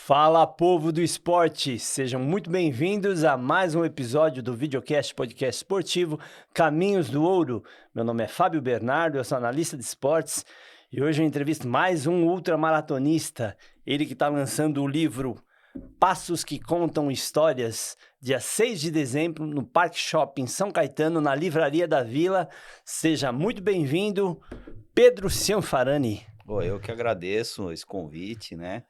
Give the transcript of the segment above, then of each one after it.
Fala, povo do esporte! Sejam muito bem-vindos a mais um episódio do Videocast Podcast Esportivo Caminhos do Ouro. Meu nome é Fábio Bernardo, eu sou analista de esportes e hoje eu entrevisto mais um ultramaratonista, ele que está lançando o livro Passos que Contam Histórias, dia 6 de dezembro, no Parque Shopping São Caetano, na Livraria da Vila. Seja muito bem-vindo, Pedro Cianfarani. Eu que agradeço esse convite, né?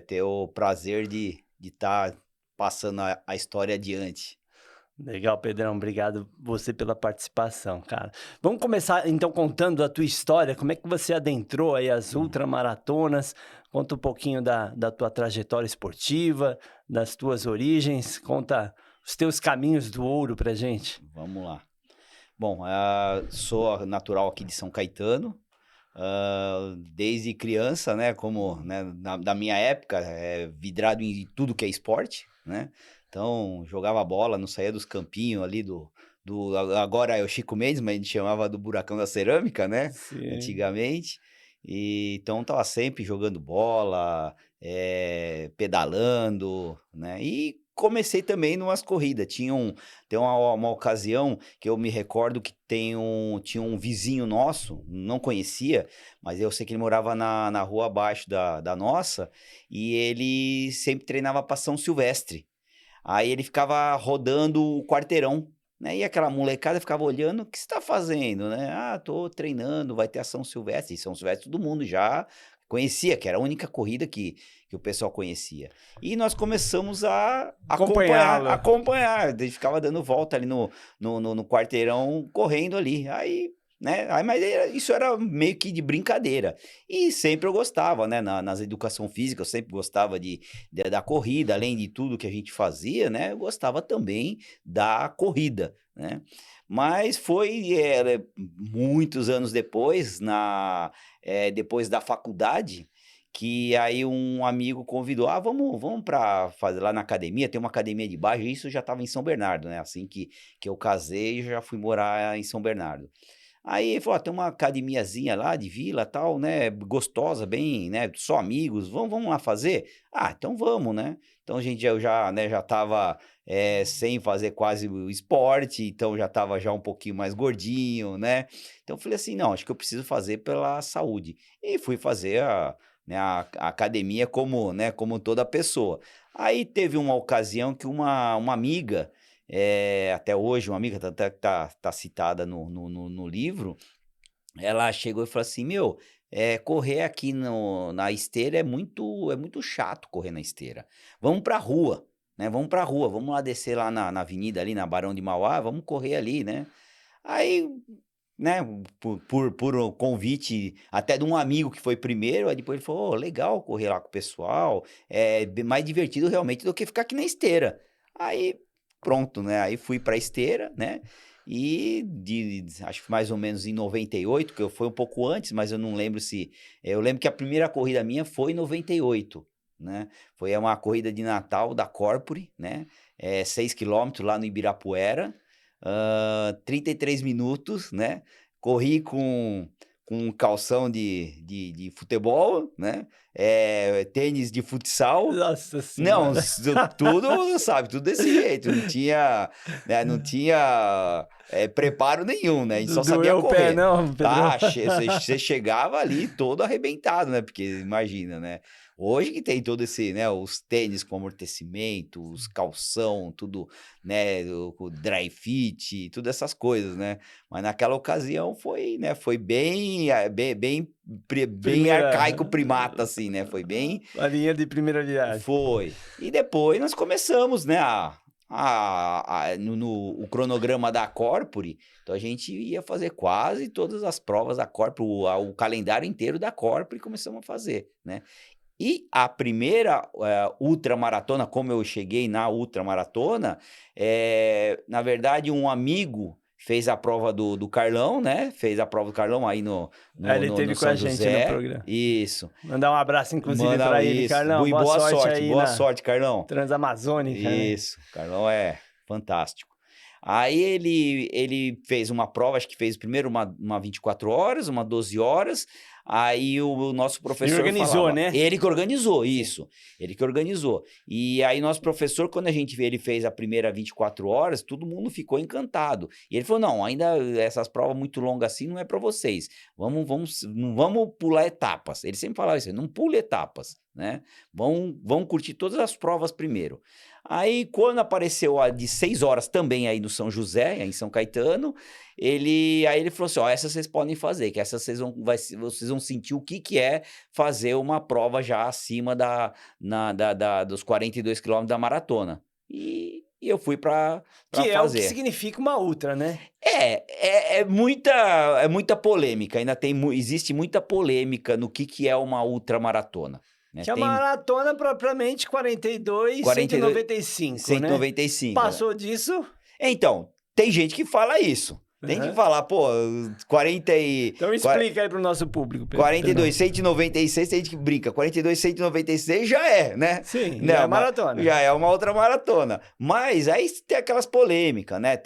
Ter o prazer de estar passando a história adiante. Legal, Pedrão. Obrigado você pela participação, cara. Vamos começar, então, contando a tua história. Como é que você adentrou aí as ultramaratonas? Conta um pouquinho da tua trajetória esportiva, das tuas origens. Conta os teus caminhos do ouro pra gente. Vamos lá. Bom, sou natural aqui de São Caetano. Desde criança, né, como né, da minha época, vidrado em tudo que é esporte, né? Então, jogava bola, não saía dos campinhos ali agora é o Chico Mendes, mas a gente chamava do Buracão da Cerâmica, né? Sim. Antigamente. Então, tava sempre jogando bola, pedalando, né? E comecei também numas corridas. Tem uma ocasião que eu me recordo que tinha um vizinho nosso, não conhecia, mas eu sei que ele morava na rua abaixo da nossa, e ele sempre treinava para São Silvestre. Aí ele ficava rodando o quarteirão, né? E aquela molecada ficava olhando, o que você tá fazendo, né? Ah, tô treinando, vai ter a São Silvestre. E São Silvestre todo mundo já conhecia, que era a única corrida que o pessoal conhecia. E nós começamos a Acompanhá-lo. acompanhar. Ele ficava dando volta ali no quarteirão, correndo ali. Aí, né? Mas isso era meio que de brincadeira. E sempre eu gostava, né? Nas educação física, eu sempre gostava da corrida, além de tudo que a gente fazia, né? Eu gostava também da corrida, né? Mas foi muitos anos depois, depois da faculdade, que aí um amigo convidou, vamos para fazer lá na academia, tem uma academia de bairro, e isso já estava em São Bernardo, né? Assim que eu casei, já fui morar em São Bernardo. Aí ele falou, tem uma academiazinha lá de vila, tal, né, gostosa, bem, né, só amigos, vamos lá fazer? Ah, então vamos, né? Então a gente já tava sem fazer quase o esporte, então já tava já um pouquinho mais gordinho, né? Então eu falei assim, não, acho que eu preciso fazer pela saúde. E fui fazer a academia como, né, como toda pessoa. Aí teve uma ocasião que uma amiga, até hoje, uma amiga tá citada no livro, ela chegou e falou assim, correr aqui na esteira é muito chato correr na esteira. Vamos pra rua, né? Vamos pra rua, vamos lá descer lá na avenida ali, na Barão de Mauá, vamos correr ali, né? Aí, né, por um convite até de um amigo que foi primeiro, aí depois ele falou, legal correr lá com o pessoal, mais divertido realmente do que ficar aqui na esteira. Aí, pronto, né, aí fui pra esteira, né, e acho que mais ou menos em 98, que eu fui um pouco antes, mas eu não lembro se... Eu lembro que a primeira corrida minha foi em 98, né, foi uma corrida de Natal da Corpore, né, 6 quilômetros lá no Ibirapuera, 33 minutos, né? Corri com um calção de futebol, né? Tênis de futsal. Nossa Não, Senhora. tudo, sabe, tudo desse jeito. Não tinha, né, não tinha preparo nenhum, né? A gente só sabia Doeu o pé, correr. não, Pedrão? Você chegava ali todo arrebentado, né? Porque imagina, né? Hoje que tem todo esse, né? Os tênis com amortecimento, os calção, tudo, né? O dry fit, tudo essas coisas, né? Mas naquela ocasião foi, né? Foi bem arcaico Primeira. primata, assim, né? Foi bem... A linha de primeira viagem. Foi. E depois nós começamos, né, o cronograma da Corpore. Então a gente ia fazer quase todas as provas da Corpore, o calendário inteiro da Corpore, e começamos a fazer, né? E a primeira ultramaratona, como eu cheguei na ultramaratona, na verdade um amigo fez a prova do Carlão, né? Fez a prova do Carlão aí Ele no teve com a São gente no José. programa. Isso. Mandar um abraço, inclusive, Manda para ele. isso. Carlão, boa sorte aí Boa na sorte, Carlão. Transamazônica, né? Isso, Carlão é fantástico. Aí ele fez uma prova, acho que fez primeiro uma 24 horas, uma 12 horas, Aí o nosso professor Ele organizou, falava, né? Ele que organizou, isso. Ele que organizou. E aí nosso professor, quando a gente vê, ele fez a primeira 24 horas, todo mundo ficou encantado. E ele falou, não, ainda essas provas muito longas assim não é para vocês. Não vamos pular etapas. Ele sempre falava isso, não pule etapas, né? Vão curtir todas as provas primeiro. Aí, quando apareceu a de 6 horas também aí no São José, em São Caetano, aí ele falou assim, ó, essas vocês podem fazer, que essas vocês vão sentir o que é fazer uma prova já acima dos 42 quilômetros da maratona. E eu fui para Que é o que fazer. significa uma ultra, né? É muita polêmica, existe muita polêmica no que é uma ultramaratona. Né? Que a maratona propriamente 42, 42, 195, 195, né? Passou disso... Então, tem gente que fala isso. Tem que falar, pô, 40 e... Então explica aí pro nosso público, Pedro. 42, 196, tem gente que brinca. 42, 196 já né? Sim, né? já é maratona. Já é uma outra maratona. Mas aí tem aquelas polêmicas, né?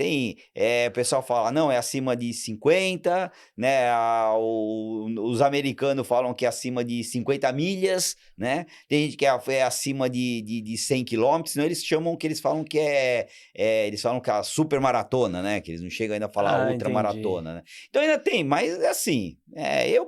O pessoal fala, não, é acima de 50, né? Os americanos falam que é acima de 50 milhas, né? Tem gente que é acima de 100 quilômetros, senão eles falam que eles falam que é a super maratona, né? Que eles não chegam ainda a falar ultramaratona, né? Então ainda tem, mas assim,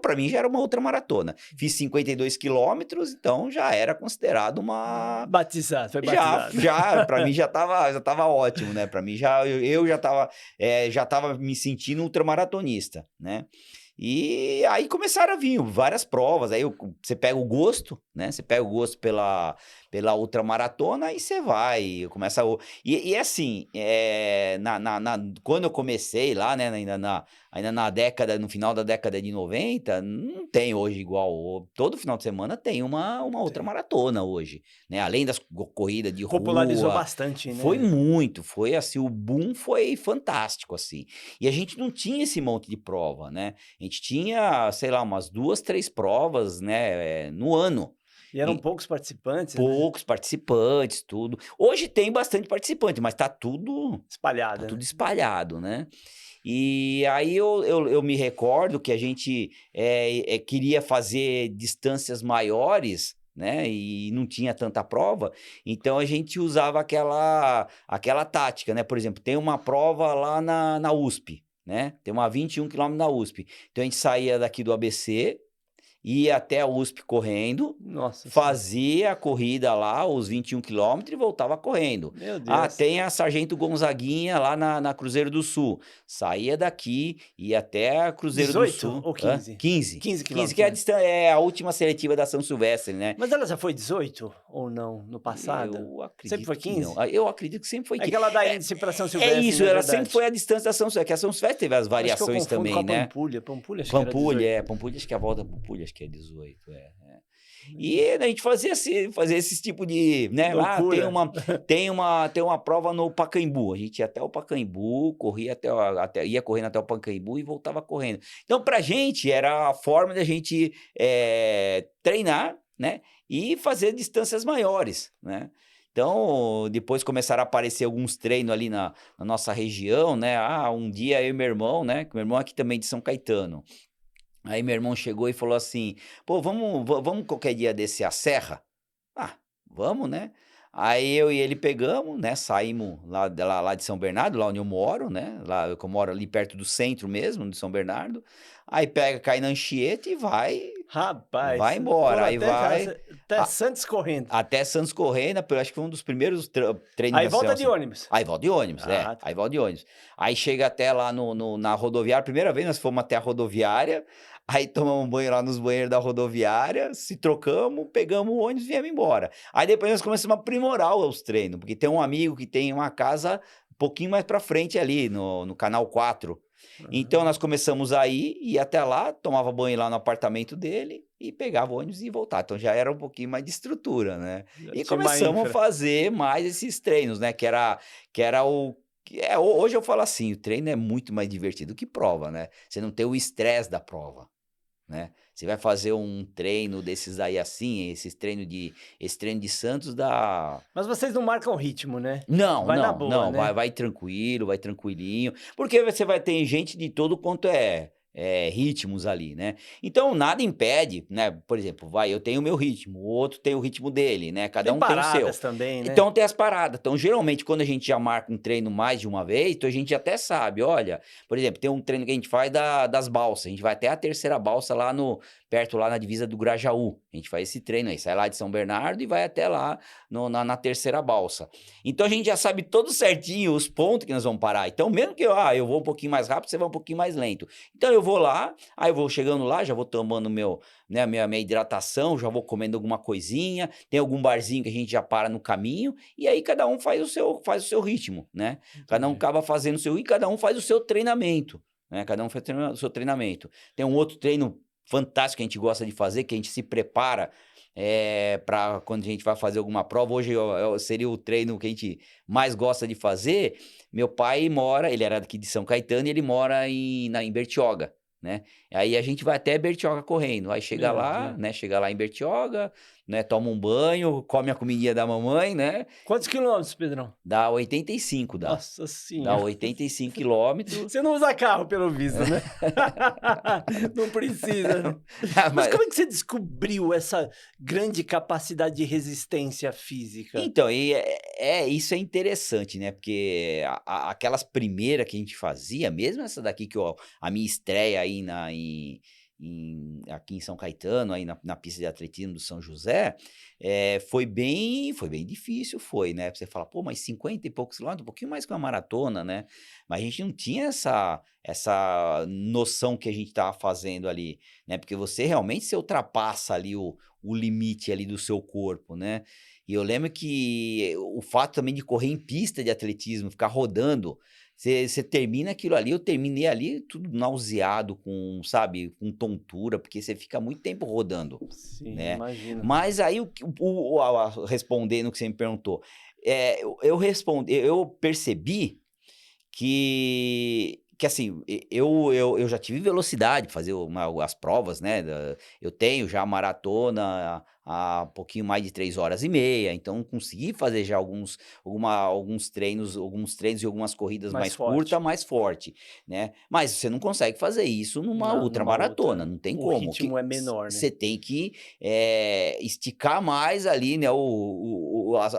pra mim já era uma ultramaratona. Fiz 52 quilômetros, então já era considerado uma... Batizado, foi batizado. Pra mim já tava ótimo, né? Pra mim eu já tava me sentindo ultramaratonista, né? E aí começaram a vir várias provas, aí você pega o gosto, né? Você pega o gosto pela ultramaratona e você vai, começa a... E assim, quando eu comecei lá, né, ainda no final da década de 90, não tem hoje igual, todo final de semana tem uma ultramaratona hoje, né? Além das corridas de rua. Popularizou bastante, né? Foi assim, o boom foi fantástico, assim. E a gente não tinha esse monte de prova, né? A gente tinha, sei lá, umas 2, 3 provas, né, no ano. E eram poucos participantes, Poucos participantes, tudo. Hoje tem bastante participante, mas tá tudo... espalhado. Tá tudo espalhado, né? E aí eu me recordo que a gente queria fazer distâncias maiores, né? E não tinha tanta prova, então a gente usava aquela tática, né? Por exemplo, tem uma prova lá na USP, né? Tem uma 21 quilômetros na USP. Então a gente saía daqui do ABC, ia até a USP correndo, fazia a corrida lá, os 21 quilômetros e voltava correndo. Meu Deus. Tem a Sargento Gonzaguinha lá na Cruzeiro do Sul. Saía daqui, ia até a Cruzeiro 18 do Sul. ou 15? 15 quilômetros. 15, que é a última seletiva da São Silvestre, né? Mas ela já foi 18 ou não, no passado? Eu acredito sempre foi 15? Que não. Eu acredito que sempre foi 15. É que ela dá índice para São Silvestre. É isso, ela sempre foi a distância da São Silvestre, que a São Silvestre teve as variações também, com a né? Pampulha, acho que era 18. Pampulha, acho que a volta da Pampulha, acho que é 18, E a gente fazia esse tipo de, né? Tem uma prova no Pacaembu. A gente ia até o Pacaembu, ia correndo até o Pacaembu e voltava correndo. Então, pra gente, era a forma da gente treinar, né? E fazer distâncias maiores, né? Então, depois começaram a aparecer alguns treinos ali na nossa região, né? Um dia eu e meu irmão, né? Meu irmão aqui também de São Caetano. Aí meu irmão chegou e falou assim, pô, vamos qualquer dia descer a serra? Vamos, né? Aí eu e ele pegamos, né? Saímos lá de São Bernardo, lá onde eu moro, né? Lá eu moro ali perto do centro mesmo, de São Bernardo. Aí cai na Anchieta e vai... Rapaz. Vai embora, aí vai... Até Santos correndo. Até Santos correndo, acho que foi um dos primeiros treinos. Aí volta de ônibus. Aí volta de ônibus, Aí volta de ônibus. Aí chega até lá na rodoviária, primeira vez nós fomos até a rodoviária, aí tomamos um banho lá nos banheiros da rodoviária, se trocamos, pegamos o ônibus e viemos embora. Aí depois nós começamos a aprimorar os treinos, porque tem um amigo que tem uma casa um pouquinho mais pra frente ali, no Canal 4. Então nós começamos a ir até lá, tomava banho lá no apartamento dele e pegava o ônibus e voltava. Então já era um pouquinho mais de estrutura, né? E começamos a fazer mais esses treinos, né? Que era o... hoje eu falo assim, o treino é muito mais divertido que prova, né? Você não tem o estresse da prova, né? Você vai fazer um treino desses aí assim, esse treino de Santos dá... Mas vocês não marcam ritmo, né? Não, vai na boa, não, né? vai tranquilo, vai tranquilinho, porque você vai ter gente de todo quanto é ritmos ali, né? Então, nada impede, né? Por exemplo, eu tenho o meu ritmo, o outro tem o ritmo dele, né? Cada Tem um tem o seu. paradas também, né? Então, tem as paradas. Então, geralmente, quando a gente já marca um treino mais de uma vez, então a gente até sabe, olha, por exemplo, tem um treino que a gente faz das balsas. A gente vai até a terceira balsa perto lá na divisa do Grajaú. A gente faz esse treino aí, sai lá de São Bernardo e vai até lá na terceira balsa. Então, a gente já sabe todo certinho os pontos que nós vamos parar. Então, mesmo que eu vou um pouquinho mais rápido, você vai um pouquinho mais lento. Então, eu vou lá, aí eu vou chegando lá, já vou tomando minha hidratação, já vou comendo alguma coisinha, tem algum barzinho que a gente já para no caminho, e aí cada um faz o seu ritmo, né? Cada um Entendi. acaba fazendo o seu, e cada um faz o seu treinamento, né? Cada um faz o seu treinamento. Tem um outro treino fantástico que a gente gosta de fazer, que a gente se prepara para quando a gente vai fazer alguma prova. Hoje seria o treino que a gente mais gosta de fazer. Meu pai ele era daqui de São Caetano, e ele mora em Bertioga, né? Aí a gente vai até Bertioga correndo, aí chega Meu lá, Deus. né? Chega lá em Bertioga, né? Toma um banho, come a comidinha da mamãe, né? Quantos quilômetros, Pedrão? Dá 85, dá. Nossa Dá senhora. 85 quilômetros. Você não usa carro, pelo visto, né? Não precisa, né? Mas Mas, como é que você descobriu essa grande capacidade de resistência física? então, isso é interessante, né? Porque aquelas primeiras que a gente fazia, mesmo essa daqui a minha estreia aí aqui em São Caetano, aí na pista de atletismo do São José, foi bem difícil, né? Você fala, pô, mas 50 e poucos quilômetros, um pouquinho mais que uma maratona, né? Mas a gente não tinha essa noção que a gente estava fazendo ali, né? Porque você ultrapassa ali o limite ali do seu corpo, né? E eu lembro que o fato também de correr em pista de atletismo, ficar rodando, você termina aquilo ali, eu terminei ali tudo nauseado, sabe, com tontura, porque você fica muito tempo rodando, Sim, né? imagino. Mas aí, respondendo o que você me perguntou, eu percebi que assim, eu já tive velocidade, fazer as provas, né? Eu tenho já maratona há pouquinho mais de 3 horas e meia, então consegui fazer já alguns treinos e algumas corridas Mais mais curtas, forte. mais forte, né? Mas você não consegue fazer isso numa Numa ultramaratona, outra, não tem o como. ritmo é menor, né? Você tem que esticar mais ali, né,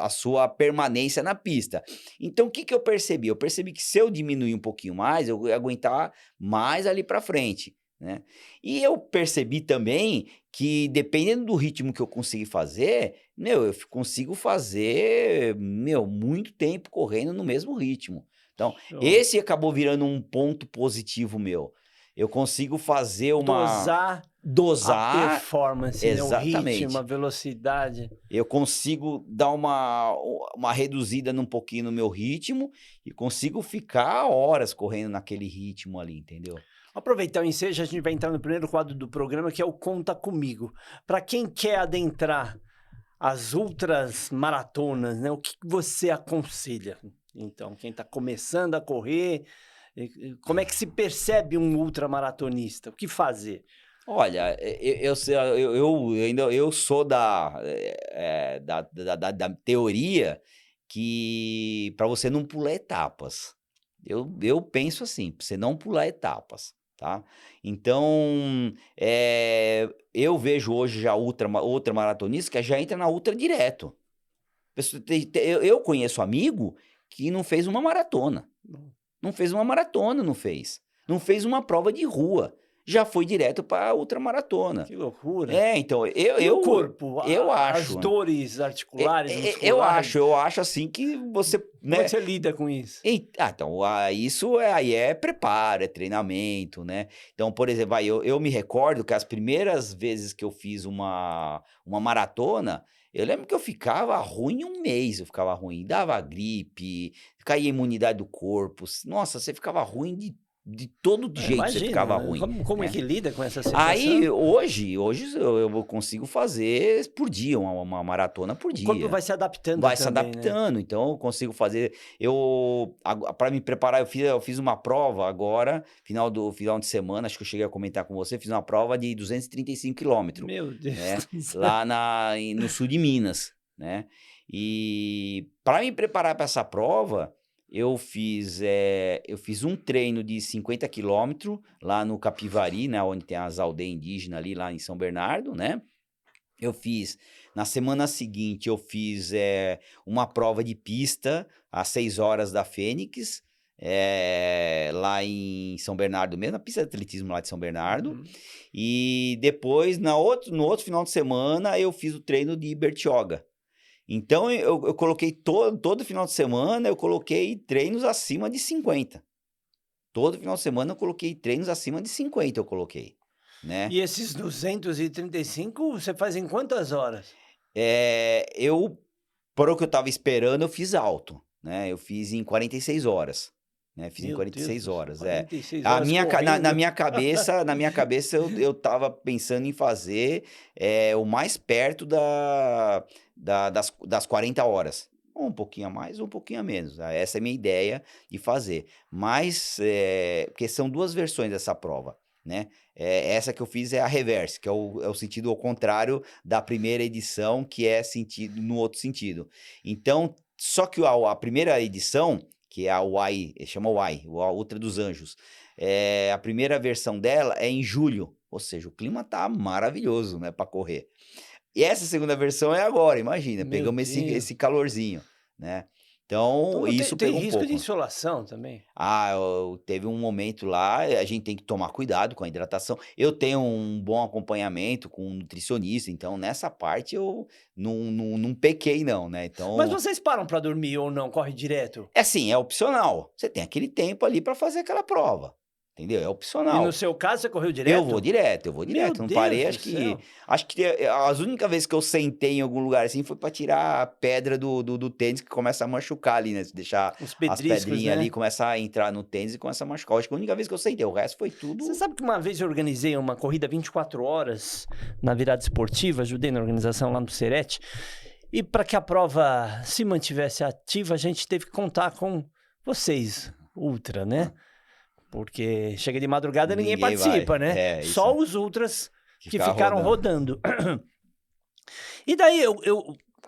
a sua permanência na pista. Então, o que eu percebi? Eu percebi que se eu diminuir um pouquinho mais, eu ia aguentar mais ali para frente, né? E eu percebi também que, dependendo do ritmo que eu conseguir fazer, eu consigo fazer, muito tempo correndo no mesmo ritmo. Então, Show. esse acabou virando um ponto positivo meu. Eu consigo fazer Dosar a dosar, performance, né? O ritmo, a exatamente. velocidade. Eu consigo dar uma reduzida num pouquinho no meu ritmo e consigo ficar horas correndo naquele ritmo ali, entendeu? Aproveitar o ensejo, a gente vai entrar no primeiro quadro do programa, que é o Conta Comigo. Para quem quer adentrar as ultras maratonas, né? O que você aconselha? Então, quem está começando a correr, como é que se percebe um ultramaratonista? O que fazer? Olha, eu sou da teoria que para você não pular etapas. Eu penso assim, pra você não pular etapas, tá? Então, eu vejo hoje já outra maratonista que já entra na ultra direto. Eu conheço amigo que não fez uma maratona. Não fez uma maratona, não fez. Não fez uma prova de rua. Já foi direto para ultramaratona. Que loucura! Então, E o corpo? eu As acho, né? dores articulares, Eu musculares? acho, eu acho assim que você, Como é que né? você lida com isso? Então, isso aí é preparo, é treinamento, né? Então, por exemplo, eu me recordo que as primeiras vezes que eu fiz uma maratona, eu lembro que eu ficava ruim um mês, eu ficava ruim, dava gripe, caía a imunidade do corpo. Nossa, você ficava ruim de todo jeito, você Imagino, ficava né? ruim, Como é né? que lida com essa Aí, situação? hoje eu consigo fazer por dia, uma maratona por O corpo dia. vai se adaptando Vai se também, né? adaptando, então eu consigo fazer. Para me preparar, eu fiz uma prova agora, final de semana, acho que eu cheguei a comentar com você, fiz uma prova de 235 quilômetros, Meu Deus né? do céu. Lá no sul de Minas, né? E para me preparar para essa prova, eu fiz um treino de 50 quilômetros lá no Capivari, né, onde tem as aldeias indígenas ali, lá em São Bernardo, né? Eu fiz, na semana seguinte, eu fiz uma prova de pista às 6 horas da Fênix, lá em São Bernardo mesmo, na pista de atletismo lá de São Bernardo. Uhum. E depois, no outro final de semana, eu fiz o treino de Bertioga. Então, eu coloquei todo final de semana, eu coloquei treinos acima de 50. Todo final de semana eu coloquei treinos acima de 50, eu coloquei, né? E esses 235 você faz em quantas horas? Para o que eu tava esperando, eu fiz alto, né? Eu fiz em 46 horas, né? Fiz em Meu Deus 46 do céu, horas, 46 A horas minha, na correndo. minha cabeça, eu tava pensando em fazer o mais perto das 40 horas. Um pouquinho a mais, um pouquinho a menos. Essa é a minha ideia de fazer. Mas, porque são duas versões dessa prova, né? Essa que eu fiz é a reverse, que é o sentido ao contrário da primeira edição, que é sentido no outro sentido. Então, só que a primeira edição, que é a Y, chama Y, a Ultra dos Anjos, a primeira versão dela é em julho, ou seja, o clima tá maravilhoso, né, para correr. E essa segunda versão é agora, imagina, Meu pegamos Deus. esse calorzinho, né? Então, Então isso tem pegou um risco de pouco. insolação também? Teve um momento lá, a gente tem que tomar cuidado com a hidratação. Eu tenho um bom acompanhamento com um nutricionista, então nessa parte eu não pequei não, né? Mas Então, vocês param para dormir ou não? Corre direto? é assim, é opcional. Você tem aquele tempo ali para fazer aquela prova, entendeu? É E no opcional. seu caso, você correu direto? Eu vou Meu direto. Não Deus parei, do céu. acho que as únicas vezes que eu sentei em algum lugar assim foi pra tirar a pedra do tênis que começa a machucar ali, né? Se deixar Os as pedriscos, pedrinhas ali, né? começa a entrar no tênis e começa a machucar. Acho que a única vez que eu sentei, o resto foi Você tudo. sabe que uma vez eu organizei uma corrida 24 horas na virada esportiva, ajudei na organização lá no Serete, e para que a prova se mantivesse ativa, a gente teve que contar com vocês, Ultra, né? Porque chega de madrugada ninguém Ninguém vai. participa, né? É, isso. Só os Ultras Que que ficar ficaram rodando. E daí eu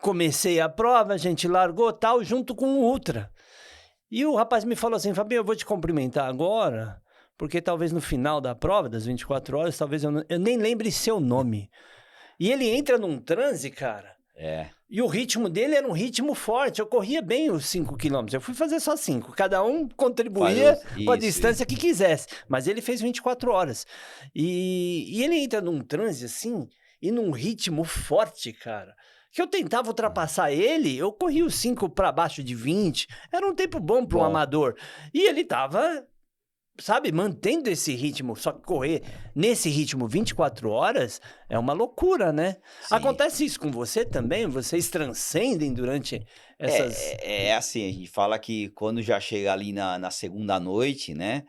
comecei a prova, a gente largou tal, junto com o Ultra. E o rapaz me falou assim, Fabinho, eu vou te cumprimentar agora, porque talvez no final da prova, das 24 horas, talvez eu nem lembre seu nome. E ele entra num transe, cara, É. e o ritmo dele era um ritmo forte. Eu corria bem os 5 quilômetros, eu fui fazer só 5. Cada um contribuía com a distância que quisesse, mas ele fez 24 horas. E ele entra num transe assim, e num ritmo forte, cara, que eu tentava ultrapassar ele, eu corria os 5 para baixo de 20. Era um tempo bom para um Bom. amador. E ele tava, sabe, mantendo esse ritmo. Só que correr nesse ritmo 24 horas é uma loucura, né? Sim. Acontece isso com você também? Vocês transcendem durante essas... É assim, a gente fala que quando já chega ali na segunda noite, né?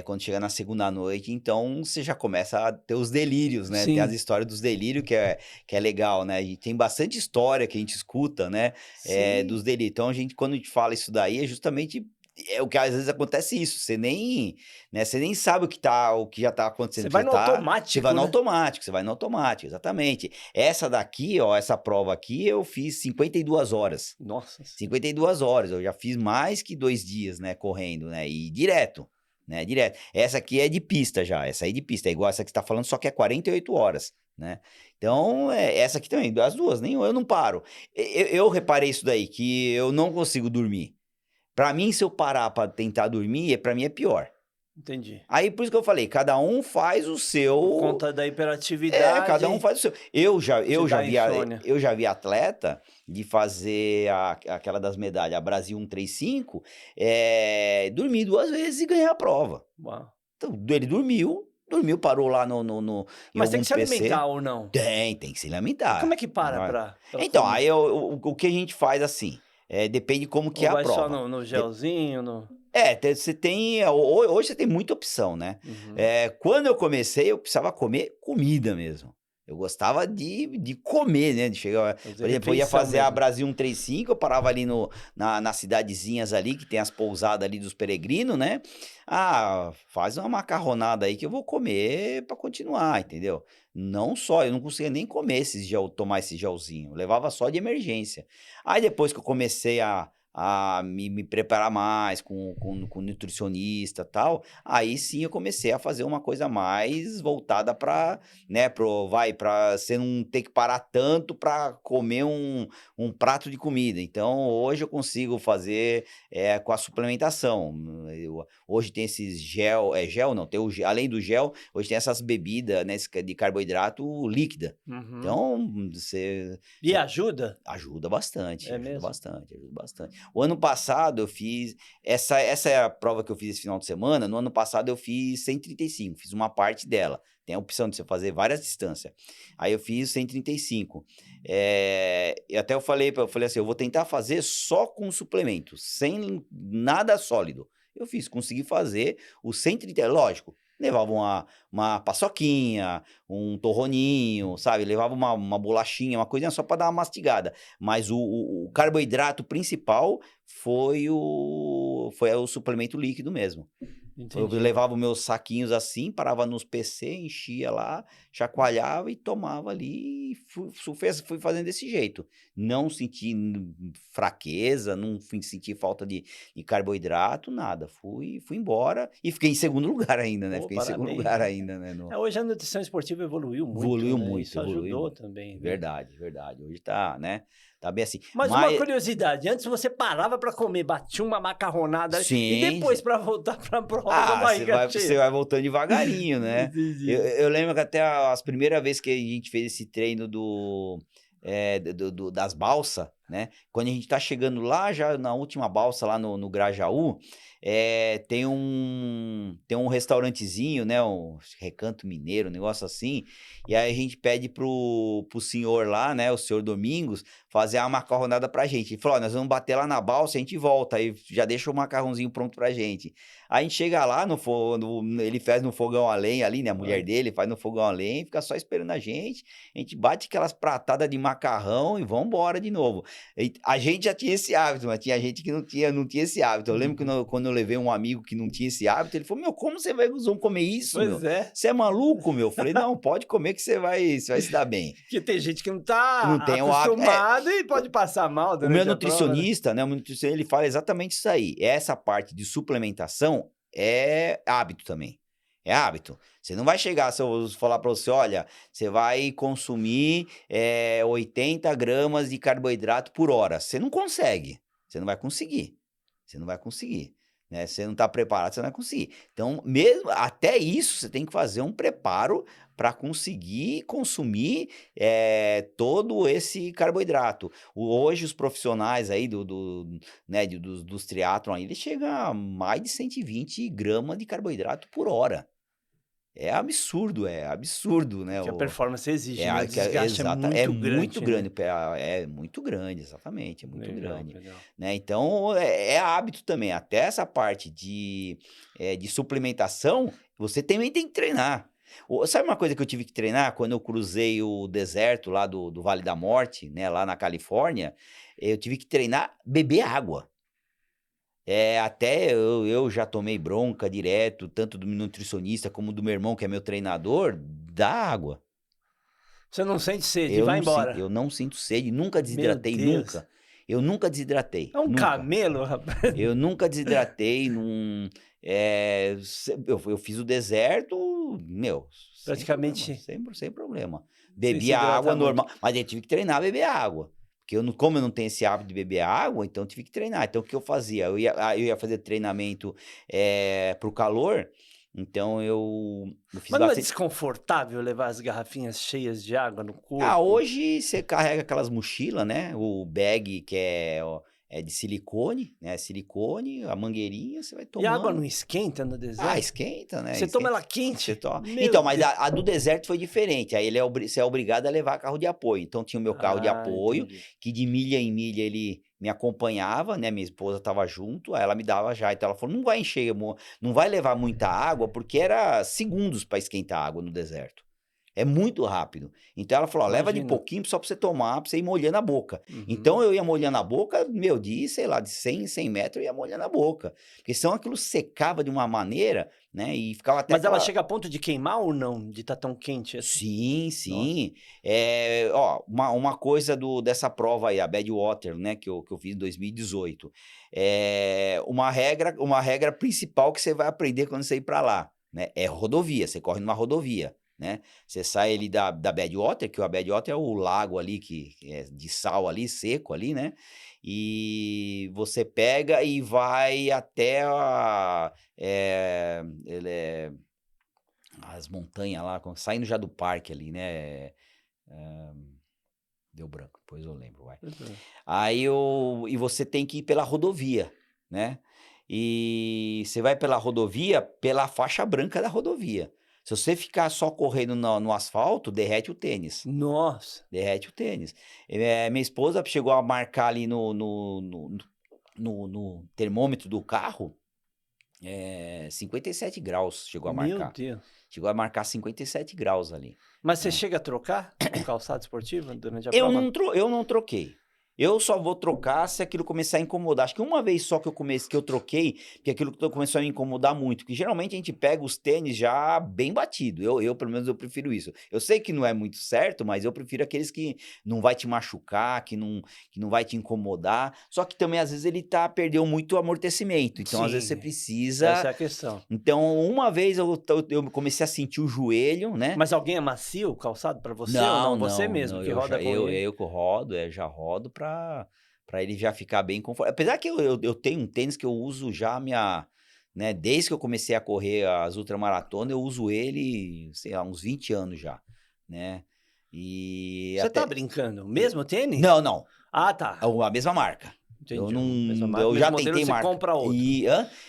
Quando chega na segunda noite, então você já começa a ter os delírios, né? Tem as Sim, histórias dos delírios que é legal, né? E tem bastante história que a gente escuta, né? sim. Dos delírios. Então quando a gente fala isso daí, é justamente o que às vezes acontece isso. Você nem sabe o que já tá acontecendo. Você Que vai você no você vai automático, no né? automático, você vai no automático, exatamente. Essa daqui, ó, essa prova aqui, eu fiz 52 horas. Nossa. 52 horas, eu já fiz mais que 2 dias, né, correndo, né, e direto, né, direto. Essa aqui é de pista já, essa aí de pista, é igual essa que você tá falando, só que é 48 horas, né. Então, essa aqui também, as duas, eu não paro. Eu reparei isso daí, que eu não consigo dormir. Pra mim, se eu parar pra tentar dormir, pra mim é pior. Entendi. Aí, por isso que eu falei, cada um faz o Por seu. conta da Cada um hiperatividade, faz o seu. te dá insônia. Eu já vi atleta de fazer aquela das medalhas, a Brasil 135, dormir 2 vezes e ganhar a prova. Uau. Então, ele dormiu, parou lá em Mas tem algum que se PC. alimentar ou não? Tem que se E como lamentar. é que para pra Então, comer? aí o que a gente faz assim, depende como que Ou é a vai só prova. no gelzinho, no... Você tem. Hoje você tem muita opção, né? Uhum. Quando eu comecei, eu precisava comer comida mesmo. Eu gostava de comer, né? De chegar, Fazer por exemplo, eu ia refeição fazer a mesmo. Brasil 135, eu parava ali nas cidadezinhas ali, que tem as pousadas ali dos peregrinos, né? Ah, faz uma macarronada aí que eu vou comer pra continuar, entendeu? Não só, eu não conseguia nem comer tomar esse gelzinho. Eu levava só de emergência. Aí depois que eu comecei a me preparar mais com nutricionista e tal, aí sim eu comecei a fazer uma coisa mais voltada para, né, para você não ter que parar tanto para comer um prato de comida. Então, hoje eu consigo fazer com a suplementação. Hoje tem esses gel não, tem além do gel, hoje tem essas bebidas, né, de carboidrato líquida. Uhum. Então, E ajuda? Ajuda bastante, É ajuda mesmo? bastante, ajuda bastante. O ano passado eu fiz, essa é a prova que eu fiz esse final de semana, no ano passado eu fiz 135, fiz uma parte dela. Tem a opção de você fazer várias distâncias. Aí eu fiz 135. E até eu falei assim, eu vou tentar fazer só com suplemento, sem nada sólido. Eu consegui fazer o 130, lógico. Levava uma paçoquinha, um torroninho, sabe? Levava uma bolachinha, uma coisinha só para dar uma mastigada. Mas o carboidrato principal foi o suplemento líquido mesmo. Eu Entendi. levava os meus saquinhos assim, parava nos PC, enchia lá, chacoalhava e tomava ali. E fui fazendo desse jeito. Não senti fraqueza, não senti falta de carboidrato, nada. Fui embora e fiquei em segundo lugar ainda, né? Pô, Fiquei em segundo parabéns, lugar hein? ainda, né? Hoje a nutrição esportiva evoluiu muito, Evoluiu né? muito, Isso evoluiu ajudou muito. também, né? Verdade, verdade. Hoje tá, né? Tá bem assim. Mas uma curiosidade, antes você parava para comer, batia uma macarronada e Sim, depois para voltar para a prova com a você barriga você cheia. vai voltando devagarinho, né. Eu Entendi. eu lembro que até as primeiras vezes que a gente fez esse treino das balsa, né, quando a gente tá chegando lá já na última balsa lá no Grajaú, tem um restaurantezinho, né, um Recanto Mineiro, um negócio assim, e aí a gente pede pro senhor lá, né, o senhor Domingos, fazer a macarronada pra gente. Ele falou: "Ó, nós vamos bater lá na balsa, a gente volta, aí já deixa o macarrãozinho pronto pra gente". Aí a gente chega lá ele faz no fogão a lenha ali, né, a mulher Olha, dele faz no fogão a lenha e fica só esperando a gente bate aquelas pratadas de macarrão e vamos embora de novo. E a gente já tinha esse hábito, mas tinha gente que não tinha esse hábito. Eu lembro que uhum. quando eu levei um amigo que não tinha esse hábito, ele falou: "Meu, como vocês vão comer isso, meu? Pois é, Você é maluco, meu?" Eu falei: "Não, pode comer que você vai se dar bem". porque tem gente que não Não tá tem o hábito. acostumada e pode passar mal O meu durante a prova, né? nutricionista, né, o meu nutricionista, ele fala exatamente isso aí. Essa parte de suplementação é hábito também. É hábito. Você não vai chegar, se eu falar para você: "Olha, você vai consumir, 80 gramas de carboidrato por hora". Você não consegue. Você não vai conseguir. Você não vai conseguir, né. Você não está preparado, você não vai conseguir. Então, mesmo até isso, você tem que fazer um preparo para conseguir consumir, todo esse carboidrato. Hoje os profissionais aí né, dos triatlon aí, eles chegam a mais de 120 gramas de carboidrato por hora. É absurdo, né, Que a performance exige, né? O que é desgaste é exata é muito muito grande, né? grande, é muito grande, exatamente, é muito Legal, grande, legal. né. Então é hábito também, até essa parte de suplementação, você também tem que treinar. Sabe uma coisa que eu tive que treinar quando eu cruzei o deserto lá do Vale da Morte, né, lá na Califórnia, eu tive que treinar beber água. Até eu já tomei bronca direto, tanto do meu nutricionista como do meu irmão, que é meu treinador, da água. Você não sente sede, vai embora. Eu não sinto sede, nunca Meu desidratei, Deus. nunca. Eu nunca desidratei, É um nunca. camelo, rapaz. Eu nunca desidratei, eu fiz o deserto, meu, sem problema, Praticamente sem problema. sem se Bebia água hidratar muito. normal, mas eu tive que treinar a beber água, porque como eu não tenho esse hábito de beber água, então eu tive que treinar. Então o que eu fazia? Eu ia fazer treinamento, para o calor, então eu fiz Mas não é bastante. desconfortável levar as garrafinhas cheias de água no corpo? Hoje você carrega aquelas mochilas, né, o bag que é de silicone, né, silicone, a mangueirinha, você vai E a água não tomando. esquenta no deserto? Esquenta, né, Você toma esquenta. ela Você quente? to Meu Então, mas Deus. a do deserto foi diferente, aí você é obrigado a levar carro de apoio. Então tinha o meu carro de Ah, apoio, entendi. que de milha em milha ele me acompanhava, né, minha esposa estava junto, aí ela me dava já, então ela falou: "Não vai encher, amor, não vai levar muita água", porque era segundos para esquentar a água no deserto. É muito rápido. Então ela falou, ó, leva de Imagino. pouquinho só pra você tomar, pra você ir molhando a boca. Uhum. Então eu ia molhando a boca, meu, sei lá, de 100 em 100 metros eu ia molhando a boca. Porque senão aquilo secava de uma maneira, né, e ficava até Mas ela aquela... chega a ponto de queimar ou não? De estar tão quente assim? Sim, Nossa. sim. Ó, uma coisa dessa prova aí, a Badwater, né, que eu fiz em 2018. Uma regra principal que você vai aprender quando você ir para lá, né, é rodovia, você corre numa rodovia, né? Você sai ali da Badwater, que a Badwater é o lago ali, que é de sal ali, seco ali, né? E você pega e vai até as montanhas lá, saindo já do parque ali, né? Deu branco, depois eu lembro, vai. Uhum. E você tem que ir pela rodovia, né? E você vai pela rodovia, pela faixa branca da rodovia. Se você ficar só correndo no asfalto, derrete o tênis. Nossa. Derrete o tênis. Minha esposa chegou a marcar ali no termômetro do carro, 57 graus chegou a Meu marcar. Deus. Chegou a marcar 57 graus ali. Mas você chega a trocar o calçado esportivo durante a Eu prova? eu não troquei. Eu só vou trocar se aquilo começar a incomodar. Acho que uma vez só que eu troquei, porque aquilo começou a me incomodar muito. Porque geralmente a gente pega os tênis já bem batido. Pelo menos, eu prefiro isso. Eu sei que não é muito certo, mas eu prefiro aqueles que não vai te machucar, que não vai te incomodar. Só que também, às vezes, perdeu muito amortecimento. Então, às vezes, você Sim, precisa... essa é a questão. Então, uma vez eu comecei a sentir o joelho, né? Mas alguém amacia o calçado pra você ou Não, não? Você mesmo não, que roda com ele? eu que rodo, já rodo pra ele já ficar bem confortável. Apesar que eu tenho um tênis que eu uso já né, desde que eu comecei a correr as ultramaratonas, eu uso ele, sei lá, uns 20 anos já, né? E Você até... tá brincando? Mesmo tênis? Não, Ah, tá. a mesma marca. Entendi. Eu já Mesmo modelo, tentei você marca. compra outro.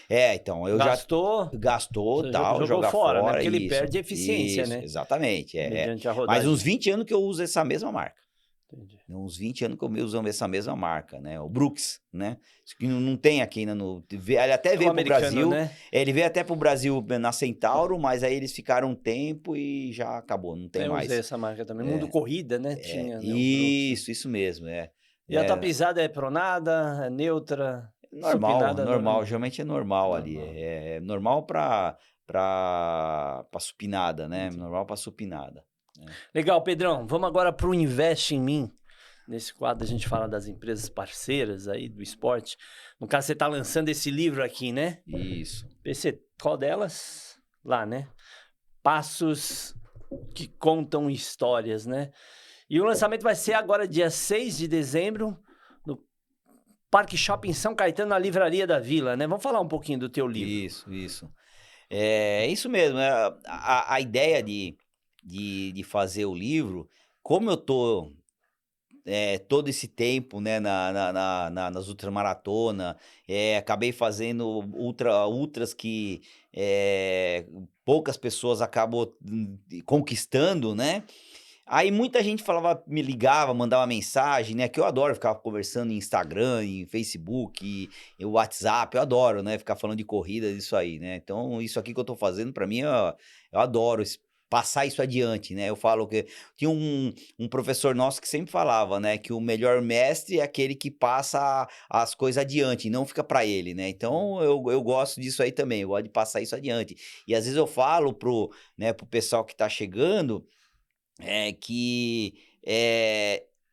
Então, eu já... Gastou, Gastou, você tal, jogou jogar fora, né? fora, Porque ele isso, perde eficiência, isso, né? exatamente, Mediante a Mas rodagem. uns 20 anos que eu uso essa mesma marca. Entendi. Uns 20 anos que eu uso essa mesma marca, né? O Brooks, né? Isso que não tem aqui ainda ele até É um veio pro americano, Brasil. né? Ele veio até pro Brasil na Centauro, mas aí eles ficaram um tempo e já acabou, não tem Eu usei mais. essa marca também. Mundo Corrida, né? Tinha, né? O Brooks. Isso mesmo, E a tua pisada é pronada, é neutra, Normal, supinada, normal, normal. geralmente é normal ali. Normal. É normal pra supinada, né? Entendi. Normal pra supinada. Legal, Pedrão. Vamos agora para o Investe em Mim. Nesse quadro a gente fala das empresas parceiras aí do esporte. No caso, você está lançando esse livro aqui, né? Isso. PC, qual delas? Lá, né? Passos que contam histórias, né? E o lançamento vai ser agora dia 6 de dezembro no Parque Shopping São Caetano, na Livraria da Vila, né? Vamos falar um pouquinho do teu livro. Isso. É isso mesmo. A ideia de fazer o livro, como eu tô todo esse tempo, né, nas ultramaratona, acabei fazendo ultras que poucas pessoas acabam conquistando, né? Aí muita gente me ligava, mandava mensagem, né? Que eu adoro ficar conversando em Instagram, em Facebook, em WhatsApp, eu adoro, né? Ficar falando de corrida, isso aí, né? Então, isso aqui que eu tô fazendo, pra mim, eu adoro passar isso adiante, né? Eu falo que tinha um professor nosso que sempre falava, né? Que o melhor mestre é aquele que passa as coisas adiante, e não fica pra ele, né? Então, eu gosto disso aí também, eu gosto de passar isso adiante. E às vezes eu falo pro pessoal que tá chegando, que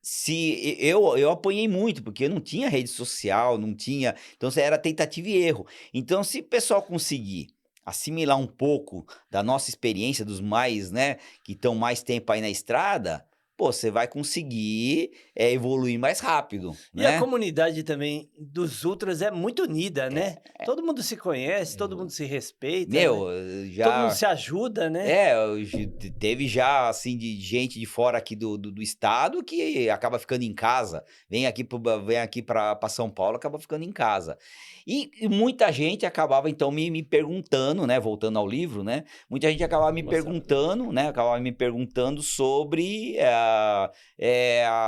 se eu apanhei muito, porque eu não tinha rede social, não tinha, então era tentativa e erro. Então, se o pessoal conseguir assimilar um pouco da nossa experiência, dos mais, né, que estão mais tempo aí na estrada, pô, você vai conseguir evoluir mais rápido, E a né? comunidade também dos ultras é muito unida, né? Todo mundo se conhece, todo mundo se respeita, né? Meu, Todo mundo já... se ajuda, né? Teve já, assim, de gente de fora aqui do estado que acaba ficando em casa, vem aqui para São Paulo, acaba ficando em casa. E muita gente acabava, então, me perguntando, né, voltando ao livro, né, muita gente acabava me perguntando sobre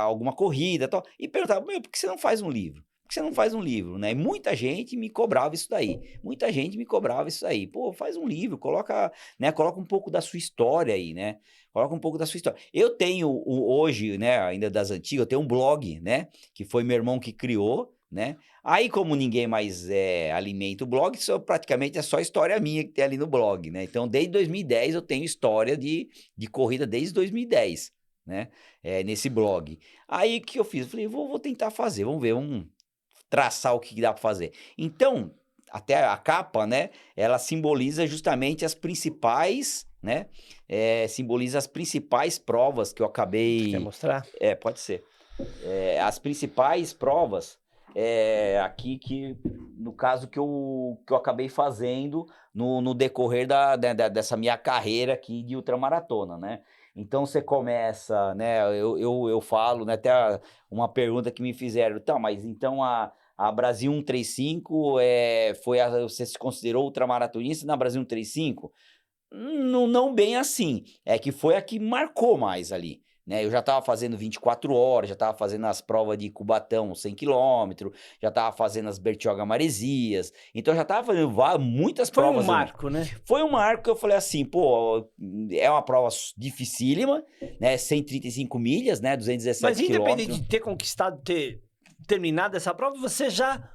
alguma corrida e tal, e perguntava, meu, por que você não faz um livro? Por que você não faz um livro, né? E muita gente me cobrava isso daí. Muita gente me cobrava isso daí. Pô, faz um livro, coloca, né? Coloca um pouco da sua história aí, né? Coloca um pouco da sua história. Eu tenho hoje, né? Ainda das antigas, eu tenho um blog, né? Que foi meu irmão que criou, né? Aí, como ninguém mais alimenta o blog, praticamente é só história minha que tem ali no blog, né? Então, desde 2010 eu tenho história de corrida desde 2010, né? Nesse blog. Aí, o que eu fiz? Eu falei, vou tentar fazer, vamos ver, traçar o que dá para fazer. Então, até a capa, né? Ela simboliza justamente as principais, né? Simboliza as principais provas que eu acabei... Quer mostrar? Pode ser. As principais provas aqui que, no caso, que eu acabei fazendo no decorrer dessa minha carreira aqui de ultramaratona, né? Então você começa, né? Eu falo, né? Até uma pergunta que me fizeram, tá, mas então a Brasil 135 você se considerou ultramaratonista na Brasil 135? Não bem assim, é que foi a que marcou mais ali, né? Eu já estava fazendo 24 horas, já estava fazendo as provas de Cubatão 100 km, já estava fazendo as Bertioga Maresias, então já estava fazendo muitas Foi um provas. marco, né? Foi um marco que eu falei assim, pô, é uma prova dificílima, né? 135 milhas, né? 217 Mas independente quilômetros. de ter conquistado, ter terminado essa prova, você já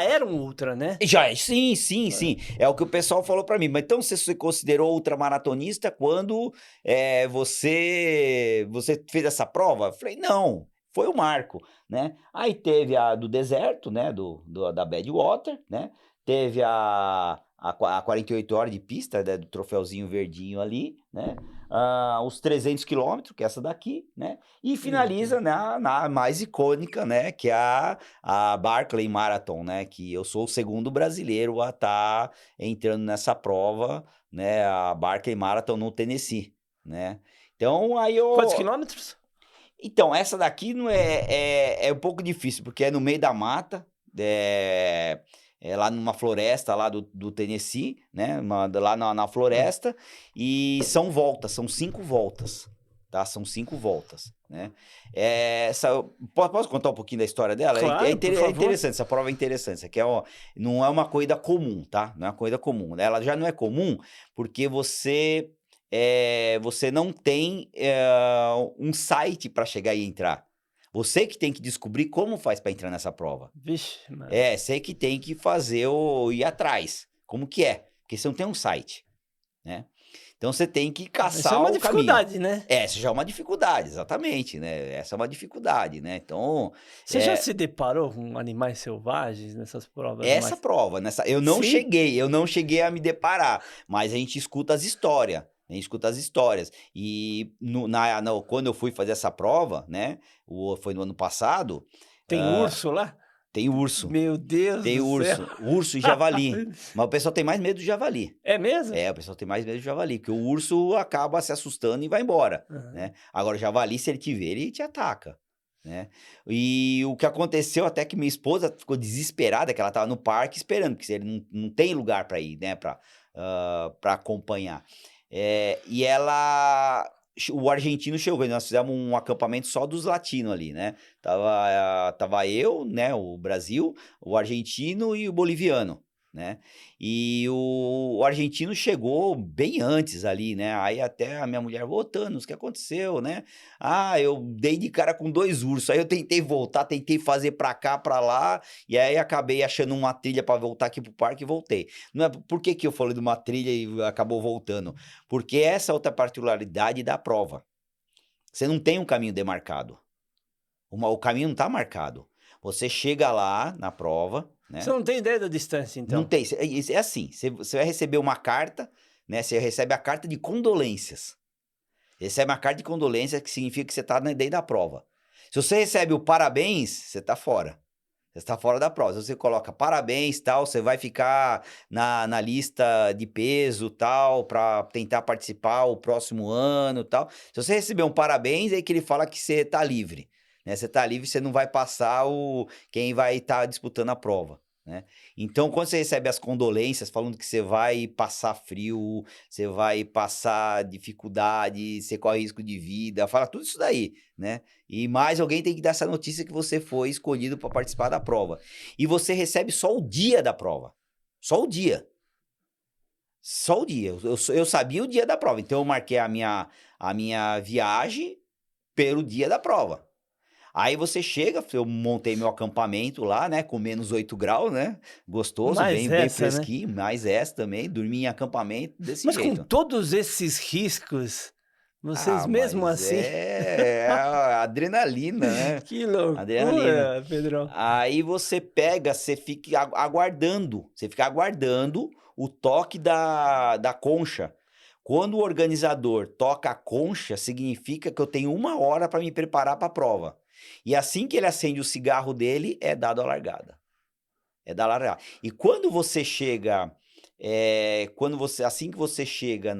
era um ultra, né? Sim. É o que o pessoal falou pra mim. Mas então você se considerou ultramaratonista quando você fez essa prova? Eu falei, não, foi o marco, né? Aí teve a do deserto, né? Da Badwater, né? Teve a 48 horas de pista, né? Do troféuzinho verdinho ali, né? Os 300 quilômetros, que é essa daqui, né? E finaliza na mais icônica, né? Que é a Barclay Marathon, né? Que eu sou o segundo brasileiro a estar entrando nessa prova, né? A Barclay Marathon no Tennessee, né? Então, aí Quantos quilômetros? Então, essa daqui não é um pouco difícil, porque é no meio da mata, lá numa floresta lá do Tennessee, né? Lá na floresta, e são 5 voltas, tá? São 5 voltas, né? Posso contar um pouquinho da história dela? Claro, por favor. Interessante, essa prova é interessante. Isso aqui não é uma corrida comum, tá? Não é uma corrida comum. Ela já não é comum porque você não tem um site para chegar e entrar. Você que tem que descobrir como faz para entrar nessa prova. Vixe, mano. Você que tem que fazer ir atrás. Como que é? Porque você não tem um site, né? Então você tem que caçar Isso é uma o caminho. dificuldade, né? Essa já é uma dificuldade, exatamente, né? Essa é uma dificuldade, né? Então, Você já se deparou com animais selvagens nessas provas essa mais... prova, eu não Sim? cheguei a me deparar, mas a gente escuta as histórias. A gente escuta as histórias. E quando eu fui fazer essa prova, né? Foi no ano passado. Tem urso lá? Tem urso. Meu Deus Tem do céu. urso e javali. Mas o pessoal tem mais medo do javali. É mesmo? O pessoal tem mais medo do javali, porque o urso acaba se assustando e vai embora, né? Agora, o javali, se ele te ver, ele te ataca, né? E o que aconteceu até que minha esposa ficou desesperada, que ela estava no parque esperando, porque ele não tem lugar para ir, né? Para acompanhar. E o argentino chegou, nós fizemos um acampamento só dos latinos ali, né? Tava eu, né? O Brasil, o argentino e o boliviano, né? E o argentino chegou bem antes ali, né? Aí até a minha mulher, Thanos, o que aconteceu, né? Eu dei de cara com 2 ursos, aí eu tentei voltar, tentei fazer pra cá, pra lá, e aí acabei achando uma trilha pra voltar aqui pro parque e voltei. Não é, por que que eu falei de uma trilha e acabou voltando? Porque essa é outra particularidade da prova. Você não tem um caminho demarcado. O caminho não tá marcado. Você chega lá na prova, né? Você não tem ideia da distância, então? Não tem. É assim, você vai receber uma carta, né? Você recebe a carta de condolências. Recebe uma carta de condolências que significa que você está dentro da prova. Se você recebe o parabéns, você está fora. Você está fora da prova. Se você coloca parabéns, tal, você vai ficar na lista de peso, tal, para tentar participar o próximo ano, tal. Se você receber um parabéns, é aí que ele fala que você está livre. Né? Você está livre, você não vai passar quem vai estar disputando a prova. né? Então, quando você recebe as condolências falando que você vai passar frio, você vai passar dificuldade, você corre risco de vida, fala tudo isso daí, né? E mais alguém tem que dar essa notícia que você foi escolhido para participar da prova. E você recebe só o dia da prova. Só o dia. Só o dia. Eu sabia o dia da prova. Então, eu marquei a minha viagem pelo dia da prova. Aí você chega, eu montei meu acampamento lá, né, com -8 graus, né, gostoso, Mais bem essa, né? fresquinho, mais essa também, dormi em acampamento desse Mas com jeito. todos esses riscos, vocês Ah, mesmo mas assim... é a adrenalina, né, Que adrenalina. loucura, Pedrão. Aí você pega, você fica aguardando, o toque da concha. Quando o organizador toca a concha, significa que eu tenho 1 hora para me preparar para a prova. E assim que ele acende o cigarro dele, é dado a largada. É da largada. E quando você chega, assim que você chega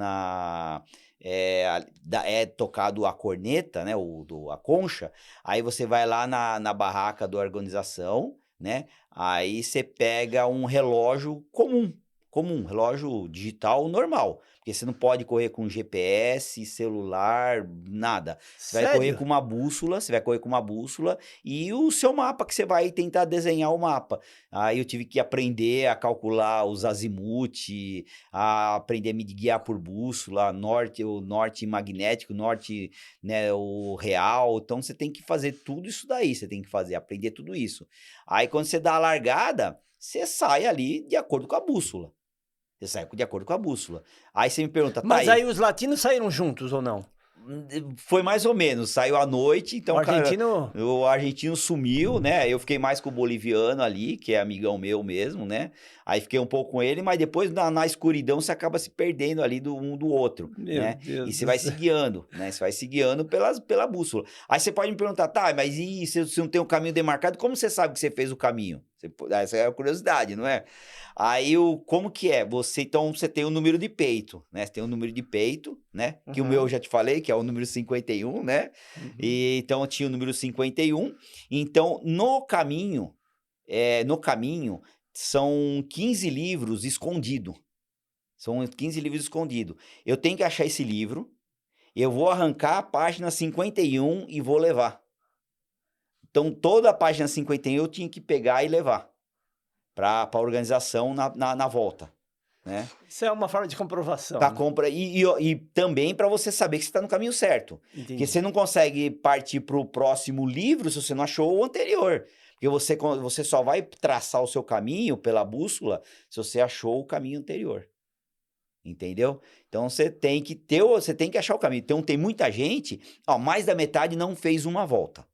é tocado a corneta, né, a concha, aí você vai lá na barraca da organização, né, aí você pega um relógio comum, relógio digital normal, porque você não pode correr com GPS, celular, nada. Você vai correr Sério? com uma bússola, e o seu mapa que você vai tentar desenhar o mapa. Aí eu tive que aprender a calcular os azimuth, a aprender a me guiar por bússola, o norte magnético, norte, né, o real. Então você tem que fazer tudo isso daí, aprender tudo isso. Aí quando você dá a largada, você sai ali de acordo com a bússola. Aí você me pergunta, tá Mas aí, aí os latinos saíram juntos ou não? foi mais ou menos, saiu à noite, O então, cara, argentino... o argentino sumiu, né? Eu fiquei mais com o boliviano ali, que é amigão meu mesmo, né? Aí fiquei um pouco com ele, mas depois na escuridão você acaba se perdendo ali um do outro, Meu né? E Deus você do vai céu. se guiando, né? Você vai se guiando pela bússola. Aí você pode me perguntar, tá, mas e se você não tem um caminho demarcado, como você sabe que você fez o caminho? Essa é a curiosidade, não é? Aí, como que é? Então, você tem o número de peito, né? Você tem o número de peito, né? Que o meu eu já te falei, que é o número 51, né? Uhum. E, então, eu tinha o número 51. Então, no caminho, são 15 livros escondidos. São 15 livros escondidos. Eu tenho que achar esse livro, eu vou arrancar a página 51 e vou levar. Então, toda a página 51 eu tinha que pegar e levar para a organização na volta, né? Isso é uma forma de comprovação, Para né? compra e também para você saber que você está no caminho certo. Porque Entendi. você não consegue partir para o próximo livro se você não achou o anterior. Porque você só vai traçar o seu caminho pela bússola se você achou o caminho anterior. Entendeu? Então você tem que achar o caminho. Então tem muita gente, mais da metade não fez uma volta.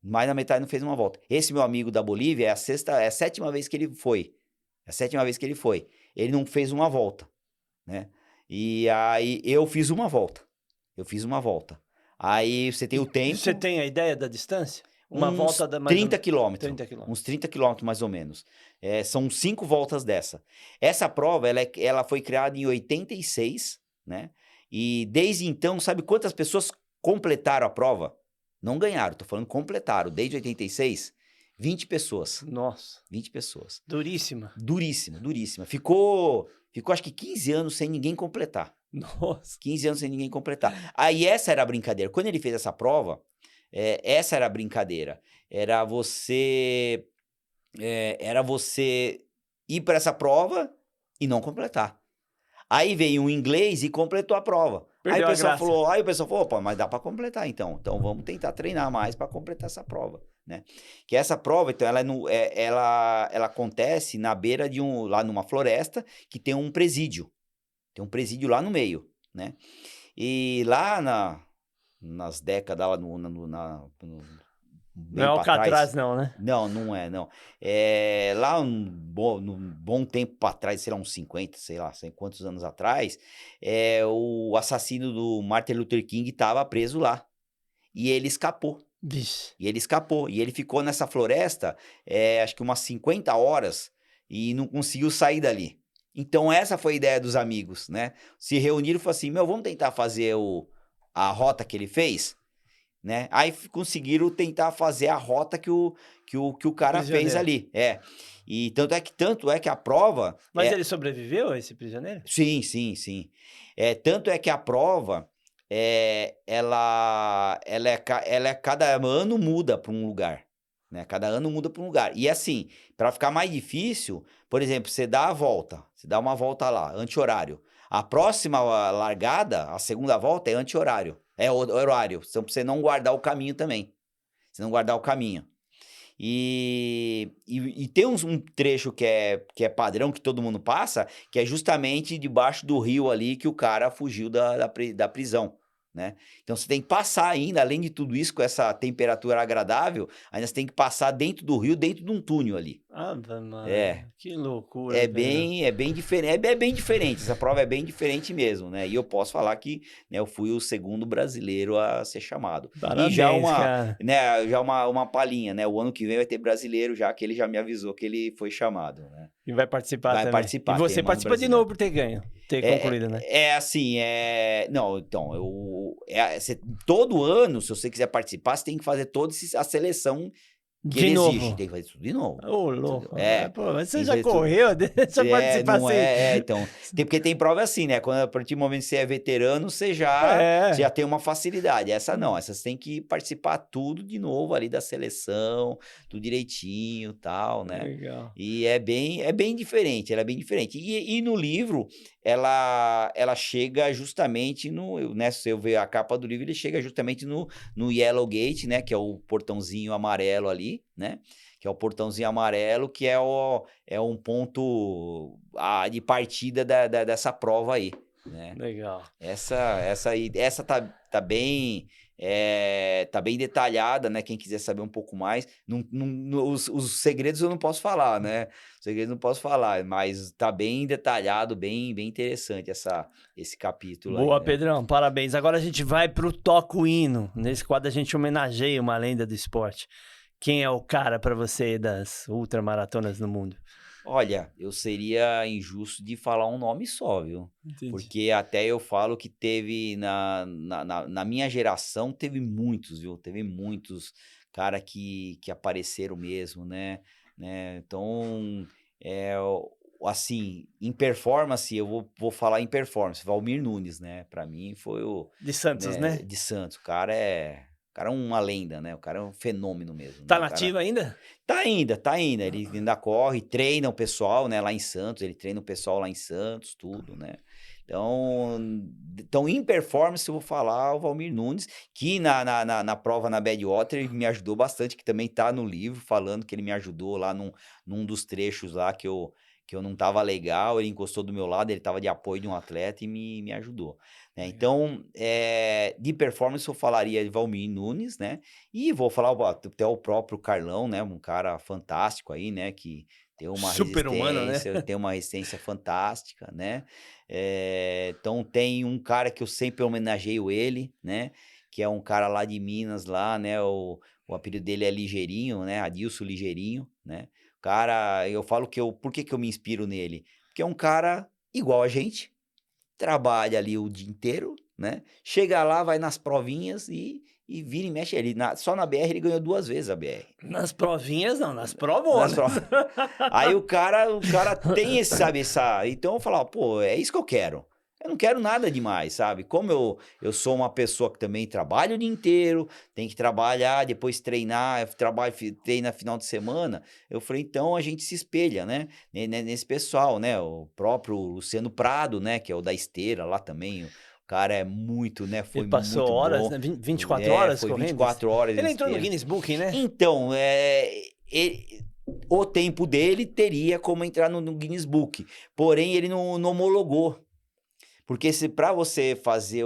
Mais da metade não fez uma volta. Esse meu amigo da Bolívia é a 7ª vez que ele foi. É a 7ª vez que ele foi. Ele não fez uma volta, né? E aí eu fiz uma volta. Aí você tem o E você tempo, tem a ideia da distância? Uma uns volta da mais ou 30 menos quilômetros. 30 quilômetros. Uns 30 quilômetros mais ou menos. São 5 voltas dessa. Essa prova, ela foi criada em 86, né? E desde então, sabe quantas pessoas completaram a prova? Não ganharam, tô falando completaram. Desde 86, 20 pessoas. Nossa, 20 pessoas. duríssima. Duríssima. Ficou acho que 15 anos sem ninguém completar. Nossa. 15 anos sem ninguém completar. Aí essa era a brincadeira. Quando ele fez essa prova, essa era a brincadeira. Era você ir para essa prova e não completar. Aí veio um inglês e completou a prova. Perdeu a graça. Aí o pessoal falou, opa, mas dá para completar então. Então vamos tentar treinar mais para completar essa prova, né? Que essa prova, então, ela acontece na beira lá numa floresta que tem um presídio. Tem um presídio lá no meio, né? E lá nas décadas, lá Não é bem para Alcatraz trás. não, né? Não, não é, não. Lá num bom tempo para trás, sei lá, uns 50, sei lá, sei quantos anos atrás, o assassino do Martin Luther King estava preso lá. E ele escapou. Vixe. E ele ficou nessa floresta, acho que umas 50 horas e não conseguiu sair dali. Então essa foi a ideia dos amigos, né? Se reuniram e falaram assim, vamos tentar fazer a rota que ele fez, né? Aí conseguiram tentar fazer a rota que o cara fez Prisioneiro. ali. E tanto é que a prova... Mas ele sobreviveu, esse prisioneiro? Sim, sim, sim. Tanto é que a prova, ela cada ano muda para um lugar, né? Cada ano muda para um lugar. E assim, para ficar mais difícil, por exemplo, você dá a volta, você dá uma volta lá, anti-horário. A próxima largada, a segunda volta é anti-horário, é horário. Então, pra você não guardar o caminho também. Você não guardar o caminho. E tem um trecho que é padrão, que todo mundo passa, que é justamente debaixo do rio ali que o cara fugiu da prisão, né? Então você tem que passar ainda, além de tudo isso, com essa temperatura agradável, ainda você tem que passar dentro do rio, dentro de um túnel ali. Ave Maria, É, que loucura, Pedrão. é bem diferente, é bem diferente, essa prova é bem diferente mesmo, né? E eu posso falar que, né, eu fui o segundo brasileiro a ser chamado. E Parabéns, cara. já uma palhinha, né? O ano que vem vai ter brasileiro já, que ele já me avisou que ele foi chamado, né? E vai participar Vai também. participar, E tem você mais participa de brasileiro. novo por ter ganho, ter concluído, né? Assim, não, então, todo ano, se você quiser participar, você tem que fazer toda a seleção que De ele novo. exige, tem que fazer tudo de novo. Ô, louco. Pô, mas você tem que já fazer tudo. correu? Deixa eu participar Não assim. então. Porque tem prova assim, né? Quando a partir do momento que você é veterano, você já tem uma facilidade. Essa não, essas tem que participar tudo de novo ali da seleção, tudo direitinho e tal, né? Legal. E é bem diferente, ela é bem diferente. E no livro, ela chega justamente né? Se eu ver a capa do livro, ele chega justamente no Yellow Gate, né? Que é o portãozinho amarelo ali, né? Que é o portãozinho amarelo, que é um ponto de partida dessa prova aí, né? Legal. Essa tá bem... tá bem detalhada, né? Quem quiser saber um pouco mais. Os segredos eu não posso falar, né? Os segredos eu não posso falar, mas tá bem detalhado, bem interessante esse capítulo aí, Boa, né? Pedrão. Parabéns. Agora a gente vai pro Toca o Hino. Nesse quadro a gente homenageia uma lenda do esporte. Quem é o cara para você das ultramaratonas no mundo? Olha, eu seria injusto de falar um nome só, viu? Entendi. Porque até eu falo que teve, na minha geração, teve muitos, viu? Teve muitos cara que apareceram mesmo, né? Então, assim, em performance, eu vou falar em performance. Valmir Nunes, né? Pra mim foi De Santos, né? de Santos. O cara é uma lenda, né? O cara é um fenômeno mesmo, Tá né? O cara... nativo ainda? Tá ainda. Ele ainda corre, treina o pessoal, né, lá em Santos. Ele treina o pessoal lá em Santos, tudo, né? Então em performance, eu vou falar o Valmir Nunes, que na prova na Badwater ele me ajudou bastante, que também tá no livro, falando que ele me ajudou lá num dos trechos lá que eu não tava legal. Ele encostou do meu lado, ele tava de apoio de um atleta e me ajudou, né? Então, de performance eu falaria de Valmir Nunes, né? E vou falar até o próprio Carlão, né? Um cara fantástico aí, né? Que tem uma Super-humano, né? tem uma resistência fantástica, né? Então tem um cara que eu sempre homenageio ele, né? Que é um cara lá de Minas, lá, né? O apelido dele é Ligeirinho, né? Adilson Ligeirinho, né? Cara, eu falo por que eu me inspiro nele? Porque é um cara igual a gente, trabalha ali o dia inteiro, né? Chega lá, vai nas provinhas e vira e mexe ali. Só na BR ele ganhou 2 vezes a BR. Nas provinhas não, nas Nas provonas. provas. Aí o cara tem esse, sabe, então eu falo, pô, é isso que eu quero. Eu não quero nada demais, sabe? Como eu sou uma pessoa que também trabalha o dia inteiro, tem que trabalhar, depois treinar, treina final de semana, eu falei, então a gente se espelha, né? Nesse pessoal, né? O próprio Luciano Prado, né? Que é o da esteira lá também. O cara é muito, né? Foi Ele passou muito horas, bom. né? 24 horas Foi correndo? 24 horas Ele de entrou no esteira. Guinness Book, né? Então, o tempo dele teria como entrar no Guinness Book, porém ele não homologou. Porque para você fazer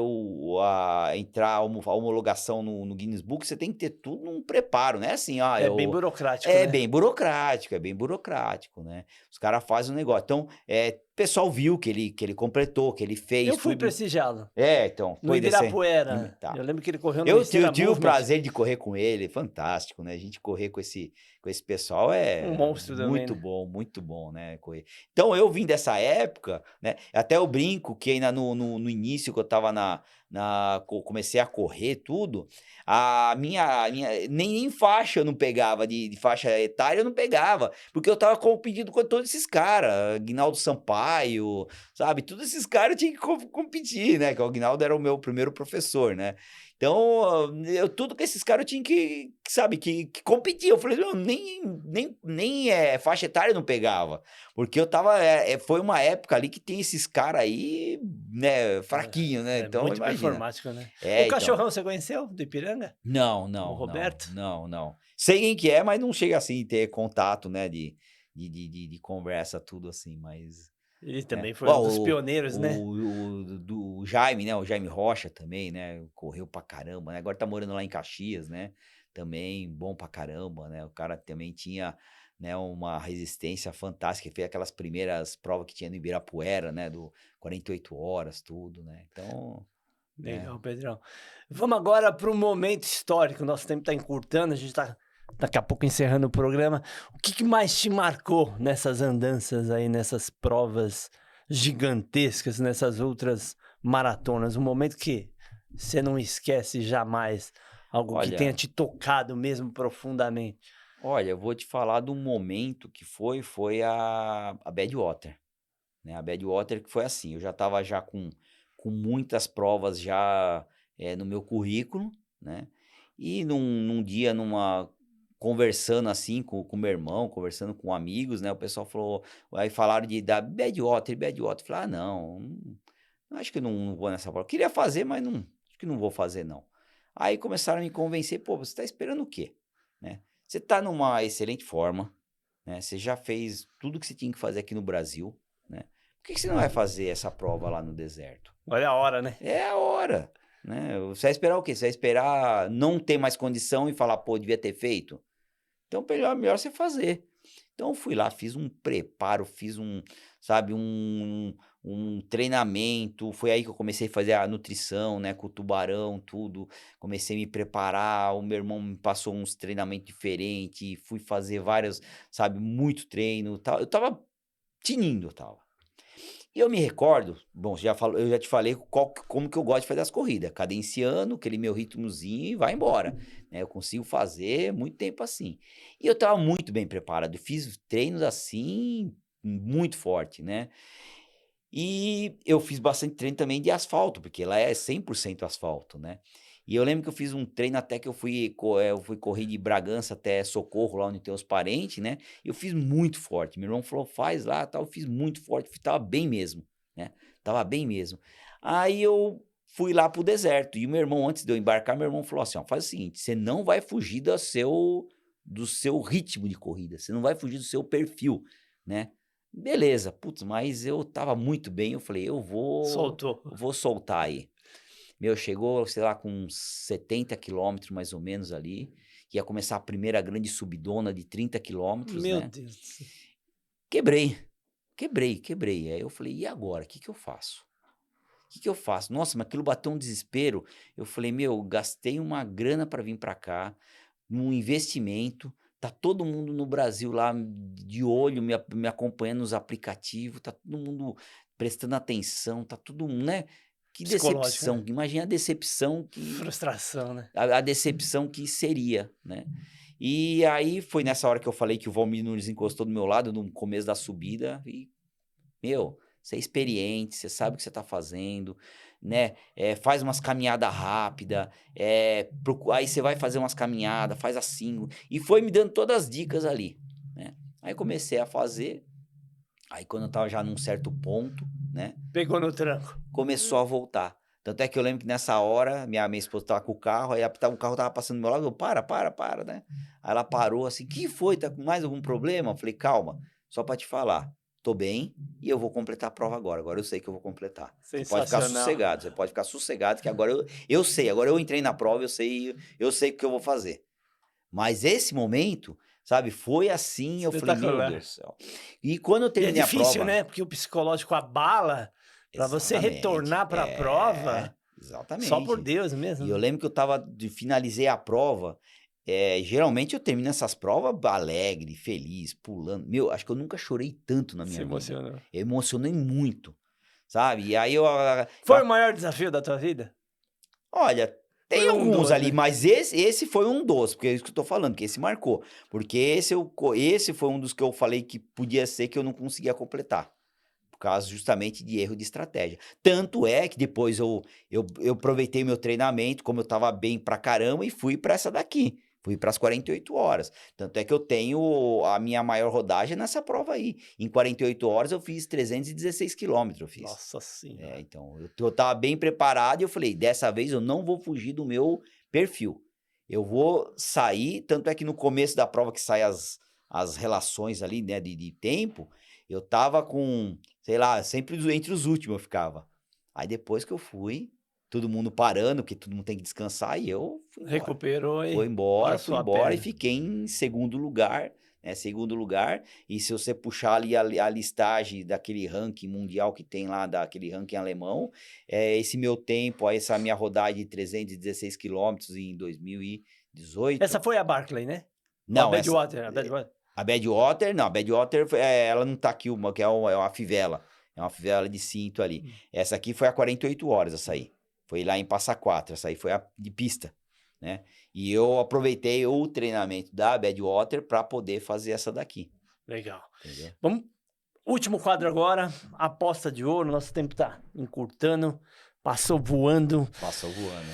entrar a homologação no Guinness Book, você tem que ter tudo num preparo, né? Assim, É bem burocrático, né? É bem burocrático, né? Os caras fazem um negócio. Então, o pessoal viu que ele completou, que ele fez Eu fui tudo. prestigiá-lo. Então, No foi Ibirapuera. Tá. Eu lembro que ele correu no Eu Esteira tive o Movement. prazer de correr com ele, fantástico, né? A gente correr com esse pessoal Um monstro também, né? muito bom, né? Correr. Então eu vim dessa época, né? Até eu brinco que ainda no início que eu tava comecei a correr tudo, a minha nem faixa eu não pegava, de faixa etária eu não pegava, porque eu estava competindo com todos esses caras, Aguinaldo Sampaio, sabe, todos esses caras eu tinha que competir, né, que o Aguinaldo era o meu primeiro professor, né. Então, tudo com esses caras eu tinha que, sabe, que competir. Eu falei: "Não, nem faixa etária eu não pegava", porque eu estava, foi uma época ali que tem esses caras aí, né, fraquinho, né, É então muito imagina. performático, né? O Então. Cachorrão você conheceu, do Ipiranga? Não, O não, não, Roberto? não, não. Sei quem que é, mas não chega assim, ter contato, né, de conversa, tudo assim, mas, Ele né. também foi um dos Ó, pioneiros, né? do Jaime, né, o Jaime Rocha também, né, correu pra caramba, né, agora tá morando lá em Caxias, né, também bom pra caramba, né, o cara também tinha, né, uma resistência fantástica, fez aquelas primeiras provas que tinha no Ibirapuera, né, do 48 horas, tudo, né, então, né. Legal, Pedrão. Vamos agora para o momento histórico. Nosso tempo está encurtando, a gente está daqui a pouco encerrando o programa. O que mais te marcou nessas andanças aí, nessas provas gigantescas, nessas outras maratonas? Um momento que você não esquece jamais, algo que tenha Olha te tocado mesmo profundamente. Olha, eu vou te falar do momento que foi a Badwater, né, a Badwater que foi assim, eu já estava já com muitas provas já, no meu currículo, né, e num dia conversando assim com meu irmão, conversando com amigos, né, o pessoal falou, aí falaram da Badwater, Badwater, eu falei: "Ah não, acho que não vou nessa prova", queria fazer, mas não, acho que não vou fazer não. Aí começaram a me convencer: "Pô, você está esperando o quê?", né. Você está numa excelente forma, né, você já fez tudo que você tinha que fazer aqui no Brasil, né, por que que você não vai fazer essa prova lá no deserto? Olha a hora, né? É a hora, né, você vai esperar o quê? Você vai esperar não ter mais condição e falar: "Pô, devia ter feito"? Então melhor você fazer. Então eu fui lá, fiz um preparo, fiz sabe, um treinamento, foi aí que eu comecei a fazer a nutrição, né, com o tubarão, tudo, comecei a me preparar, o meu irmão me passou uns treinamentos diferentes, fui fazer várias, sabe, muito treino, tal, eu estava tinindo, eu estava. E eu me recordo, bom, eu já te falei como que eu gosto de fazer as corridas, cadenciando, aquele meu ritmozinho e vai embora, né, eu consigo fazer muito tempo assim. E eu estava muito bem preparado, fiz treinos assim, muito forte, né. E eu fiz bastante treino também de asfalto, porque lá é 100% asfalto, né. E eu lembro que eu fiz um treino até que eu fui correr de Bragança até Socorro, lá onde tem os parentes, né, eu fiz muito forte, meu irmão falou: "Faz lá, tal", eu fiz muito forte, estava bem mesmo, né, estava bem mesmo. Aí eu fui lá para o deserto, e o meu irmão, antes de eu embarcar, meu irmão falou assim: "Ó, faz o seguinte, você não vai fugir do seu ritmo de corrida, você não vai fugir do seu perfil, né". Beleza, putz, mas eu estava muito bem, eu falei: "Eu vou Soltou. vou soltar aí". Meu, chegou, sei lá, com uns 70 quilômetros mais ou menos ali, ia começar a primeira grande subidona de 30 quilômetros, Meu né. Deus do céu. Quebrei, quebrei. Aí eu falei: "E agora, o que que eu faço? O que que eu faço?". Nossa, mas aquilo bateu um desespero, eu falei: "Meu, gastei uma grana para vir para cá, num investimento, tá todo mundo no Brasil lá de olho, me acompanhando nos aplicativos, tá todo mundo prestando atenção, tá tudo, né, que Psicológico, né? decepção, imagina a decepção Frustração, né? a decepção que seria, né. E aí foi nessa hora que eu falei que o Valmir Nunes encostou do meu lado no começo da subida e meu, você é experiente, você sabe o que você está fazendo, né, faz umas caminhada rápida, aí você vai fazer umas caminhada, faz assim, e foi me dando todas as dicas ali, né. Aí comecei a fazer, aí quando eu estava já num certo ponto, né, Pegou no tranco. começou a voltar. Tanto é que eu lembro que nessa hora, minha esposa estava com o carro, aí o carro estava passando do meu lado, eu: para", né. Aí ela parou assim: "Que foi? Tá com mais algum problema?" Eu falei: "Calma, só para te falar, tô bem e eu vou completar a prova agora eu sei que eu vou completar. Sensacional. Você pode ficar sossegado que agora eu sei, agora eu entrei na prova, eu sei o que eu vou fazer". Mas esse momento, sabe, foi assim, eu falei: "Meu Deus Espetacular. do céu". E quando eu E é terminei a difícil, prova. né, porque o psicológico abala, para você Exatamente. retornar para a prova, só por Exatamente. Deus mesmo, E eu né. lembro que finalizei a prova, geralmente eu termino essas provas alegre, feliz, pulando. Meu, acho que eu nunca chorei tanto na Se minha vida. emocionou. Eu emocionei muito, sabe. E aí eu Foi o maior desafio da tua vida? Olha, tem Foi um alguns dos, ali, né? mas esse foi um dos, porque é isso que eu tô falando, que esse marcou. Porque esse foi um dos que eu falei que podia ser que eu não conseguia completar. Por causa justamente de erro de estratégia. Tanto é que depois eu aproveitei meu treinamento, como eu estava bem pra caramba, e fui para essa daqui. Fui para as 48 horas. Tanto é que eu tenho a minha maior rodagem nessa prova aí. Em 48 horas eu fiz 316 quilômetros, eu fiz. Nossa senhora. Então, eu estava bem preparado e eu falei, dessa vez eu não vou fugir do meu perfil. Eu vou sair, tanto é que no começo da prova que sai as relações ali, né, de tempo, eu tava com, sei lá, sempre entre os últimos eu ficava. Aí depois que eu fui, todo mundo parando, porque todo mundo tem que descansar, e eu fui embora. Recuperou Fui e embora, fui passou a embora e perna. fiquei em segundo lugar, né? Segundo lugar. E se você puxar ali a listagem daquele ranking mundial que tem lá, daquele ranking alemão, esse meu tempo, essa minha rodagem de 316 quilômetros em 2018. Essa foi a Barclay, né? Ou a Não, essa. Badwater, a Badwater. A Badwater, não, a Badwater, ela não tá aqui, uma, que é uma fivela. É uma fivela de cinto ali. Essa aqui foi a 48 horas, essa aí. Foi lá em Passa Quatro, essa aí foi a de pista, né? E eu aproveitei o treinamento da Badwater para poder fazer essa daqui. Legal. Entendeu? Vamos, último quadro agora, aposta de ouro, nosso tempo tá encurtando, passou voando. Passou voando.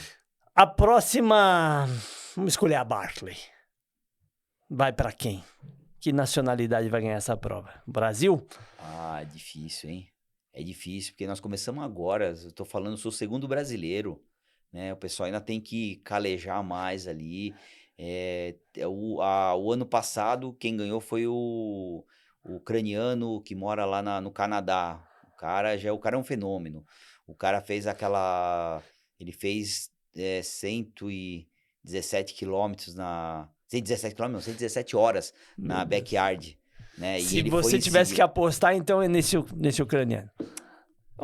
A próxima, vamos escolher a Barclay. Vai pra quem? Que nacionalidade vai ganhar essa prova? Brasil? Ah, é difícil, hein? É difícil, porque nós começamos agora, eu tô falando, sou o segundo brasileiro, né? O pessoal ainda tem que calejar mais ali. O ano passado, quem ganhou foi o ucraniano que mora lá no Canadá. O cara é um fenômeno. O cara fez ele fez 117 quilômetros 117 quilômetros, não, 117 horas na Meu Deus. backyard, né? E Se ele foi você em tivesse que apostar, então é nesse ucraniano.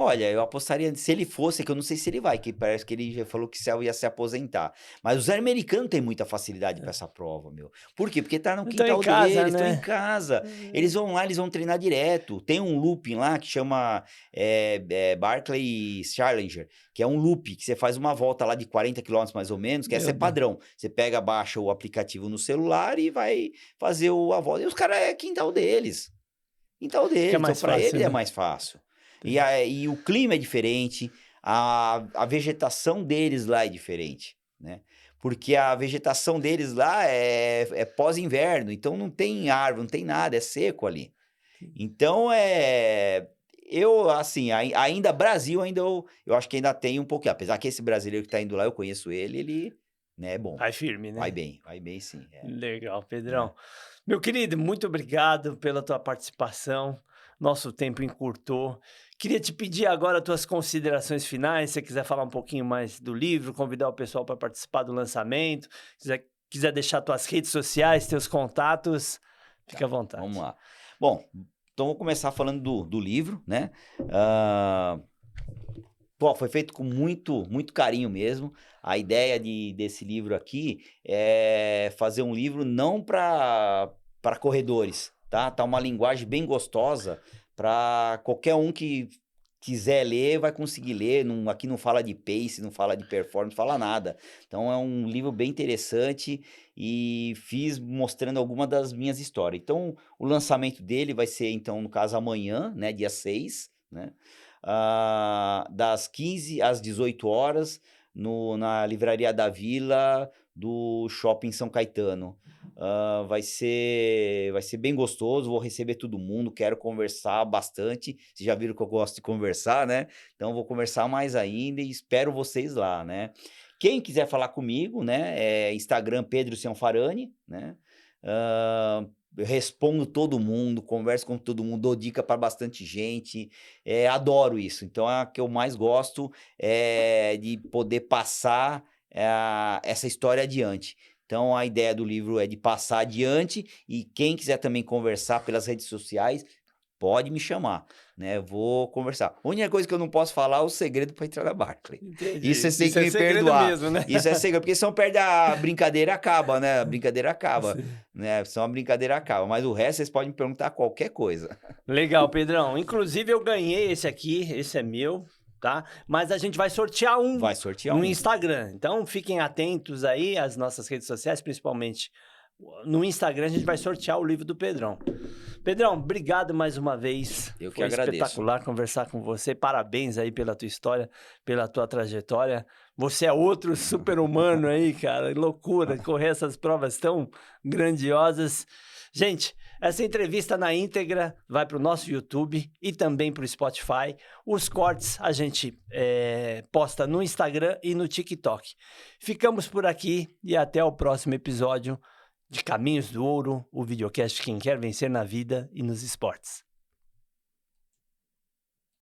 Olha, eu apostaria, se ele fosse, que eu não sei se ele vai, que parece que ele já falou que ia se aposentar. Mas os americanos têm muita facilidade para essa prova, meu. Por quê? Porque tá no Então em quintal casa, deles, estão em né? casa. Eles vão lá, eles vão treinar direto. Tem um looping lá que chama Barclay Challenger, que é um loop, que você faz uma volta lá de 40 quilômetros mais ou menos, que essa é Meu Deus. padrão. Você pega, baixa o aplicativo no celular e vai fazer a volta. E os caras é quintal deles. Quintal deles. Então, mais para fácil, eles é né? mais fácil. E o clima é diferente, a vegetação deles lá é diferente, né? Porque a vegetação deles lá é pós-inverno, então não tem árvore, não tem nada, é seco ali. Então, eu, assim, ainda Brasil, eu acho que ainda tem um pouquinho, apesar que esse brasileiro que tá indo lá, eu conheço ele, né, é bom. Vai firme, né? Vai bem sim. Legal, Pedrão. Meu querido, muito obrigado pela tua participação. Nosso tempo encurtou. Queria te pedir agora tuas considerações finais, se você quiser falar um pouquinho mais do livro, convidar o pessoal para participar do lançamento, quiser deixar tuas redes sociais, teus contatos, fica à vontade. Vamos lá. Bom, então vou começar falando do livro, né? Foi feito com muito carinho mesmo. A ideia desse livro aqui é fazer um livro não para corredores, tá? Tá uma linguagem bem gostosa para qualquer um que quiser ler, vai conseguir ler. Aqui não fala de pace, não fala de performance, não fala nada. Então é um livro bem interessante e fiz mostrando algumas das minhas histórias. Então o lançamento dele vai ser, então, no caso, amanhã, né, dia 6, né? Das 15 às 18 horas, na Livraria da Vila do Shopping São Caetano. Vai ser bem gostoso, vou receber todo mundo, quero conversar bastante. Vocês já viram que eu gosto de conversar, né? Então vou conversar mais ainda e espero vocês lá, né? Quem quiser falar comigo, né? Instagram Pedro Cianfarani, né? Eu respondo todo mundo, converso com todo mundo, dou dica para bastante gente, adoro isso. Então, a que eu mais gosto é de poder passar essa história adiante. Então, a ideia do livro é de passar adiante e quem quiser também conversar pelas redes sociais, pode me chamar, né? Vou conversar. A única coisa que eu não posso falar é o segredo para entrar na Barclay. Entendi. Isso você tem que me segredo perdoar. mesmo, né? Isso é segredo, porque senão perde a brincadeira, acaba, né? A brincadeira acaba, Sim. né? Senão a brincadeira acaba. Mas o resto vocês podem me perguntar qualquer coisa. Legal, Pedrão. Inclusive, eu ganhei esse aqui, esse é meu. tá? Mas a gente vai sortear um Vai sortear no um. Instagram. Então, fiquem atentos aí às nossas redes sociais, principalmente no Instagram, a gente vai sortear o livro do Pedrão. Pedrão, obrigado mais uma vez. Eu que Foi agradeço. espetacular conversar com você. Parabéns aí pela tua história, pela tua trajetória. Você é outro super-humano aí, cara. Loucura correr essas provas tão grandiosas. Gente, essa entrevista na íntegra vai para o nosso YouTube e também para o Spotify. Os cortes a gente posta no Instagram e no TikTok. Ficamos por aqui e até o próximo episódio de Caminhos do Ouro, o videocast Quem Quer Vencer na Vida e nos Esportes.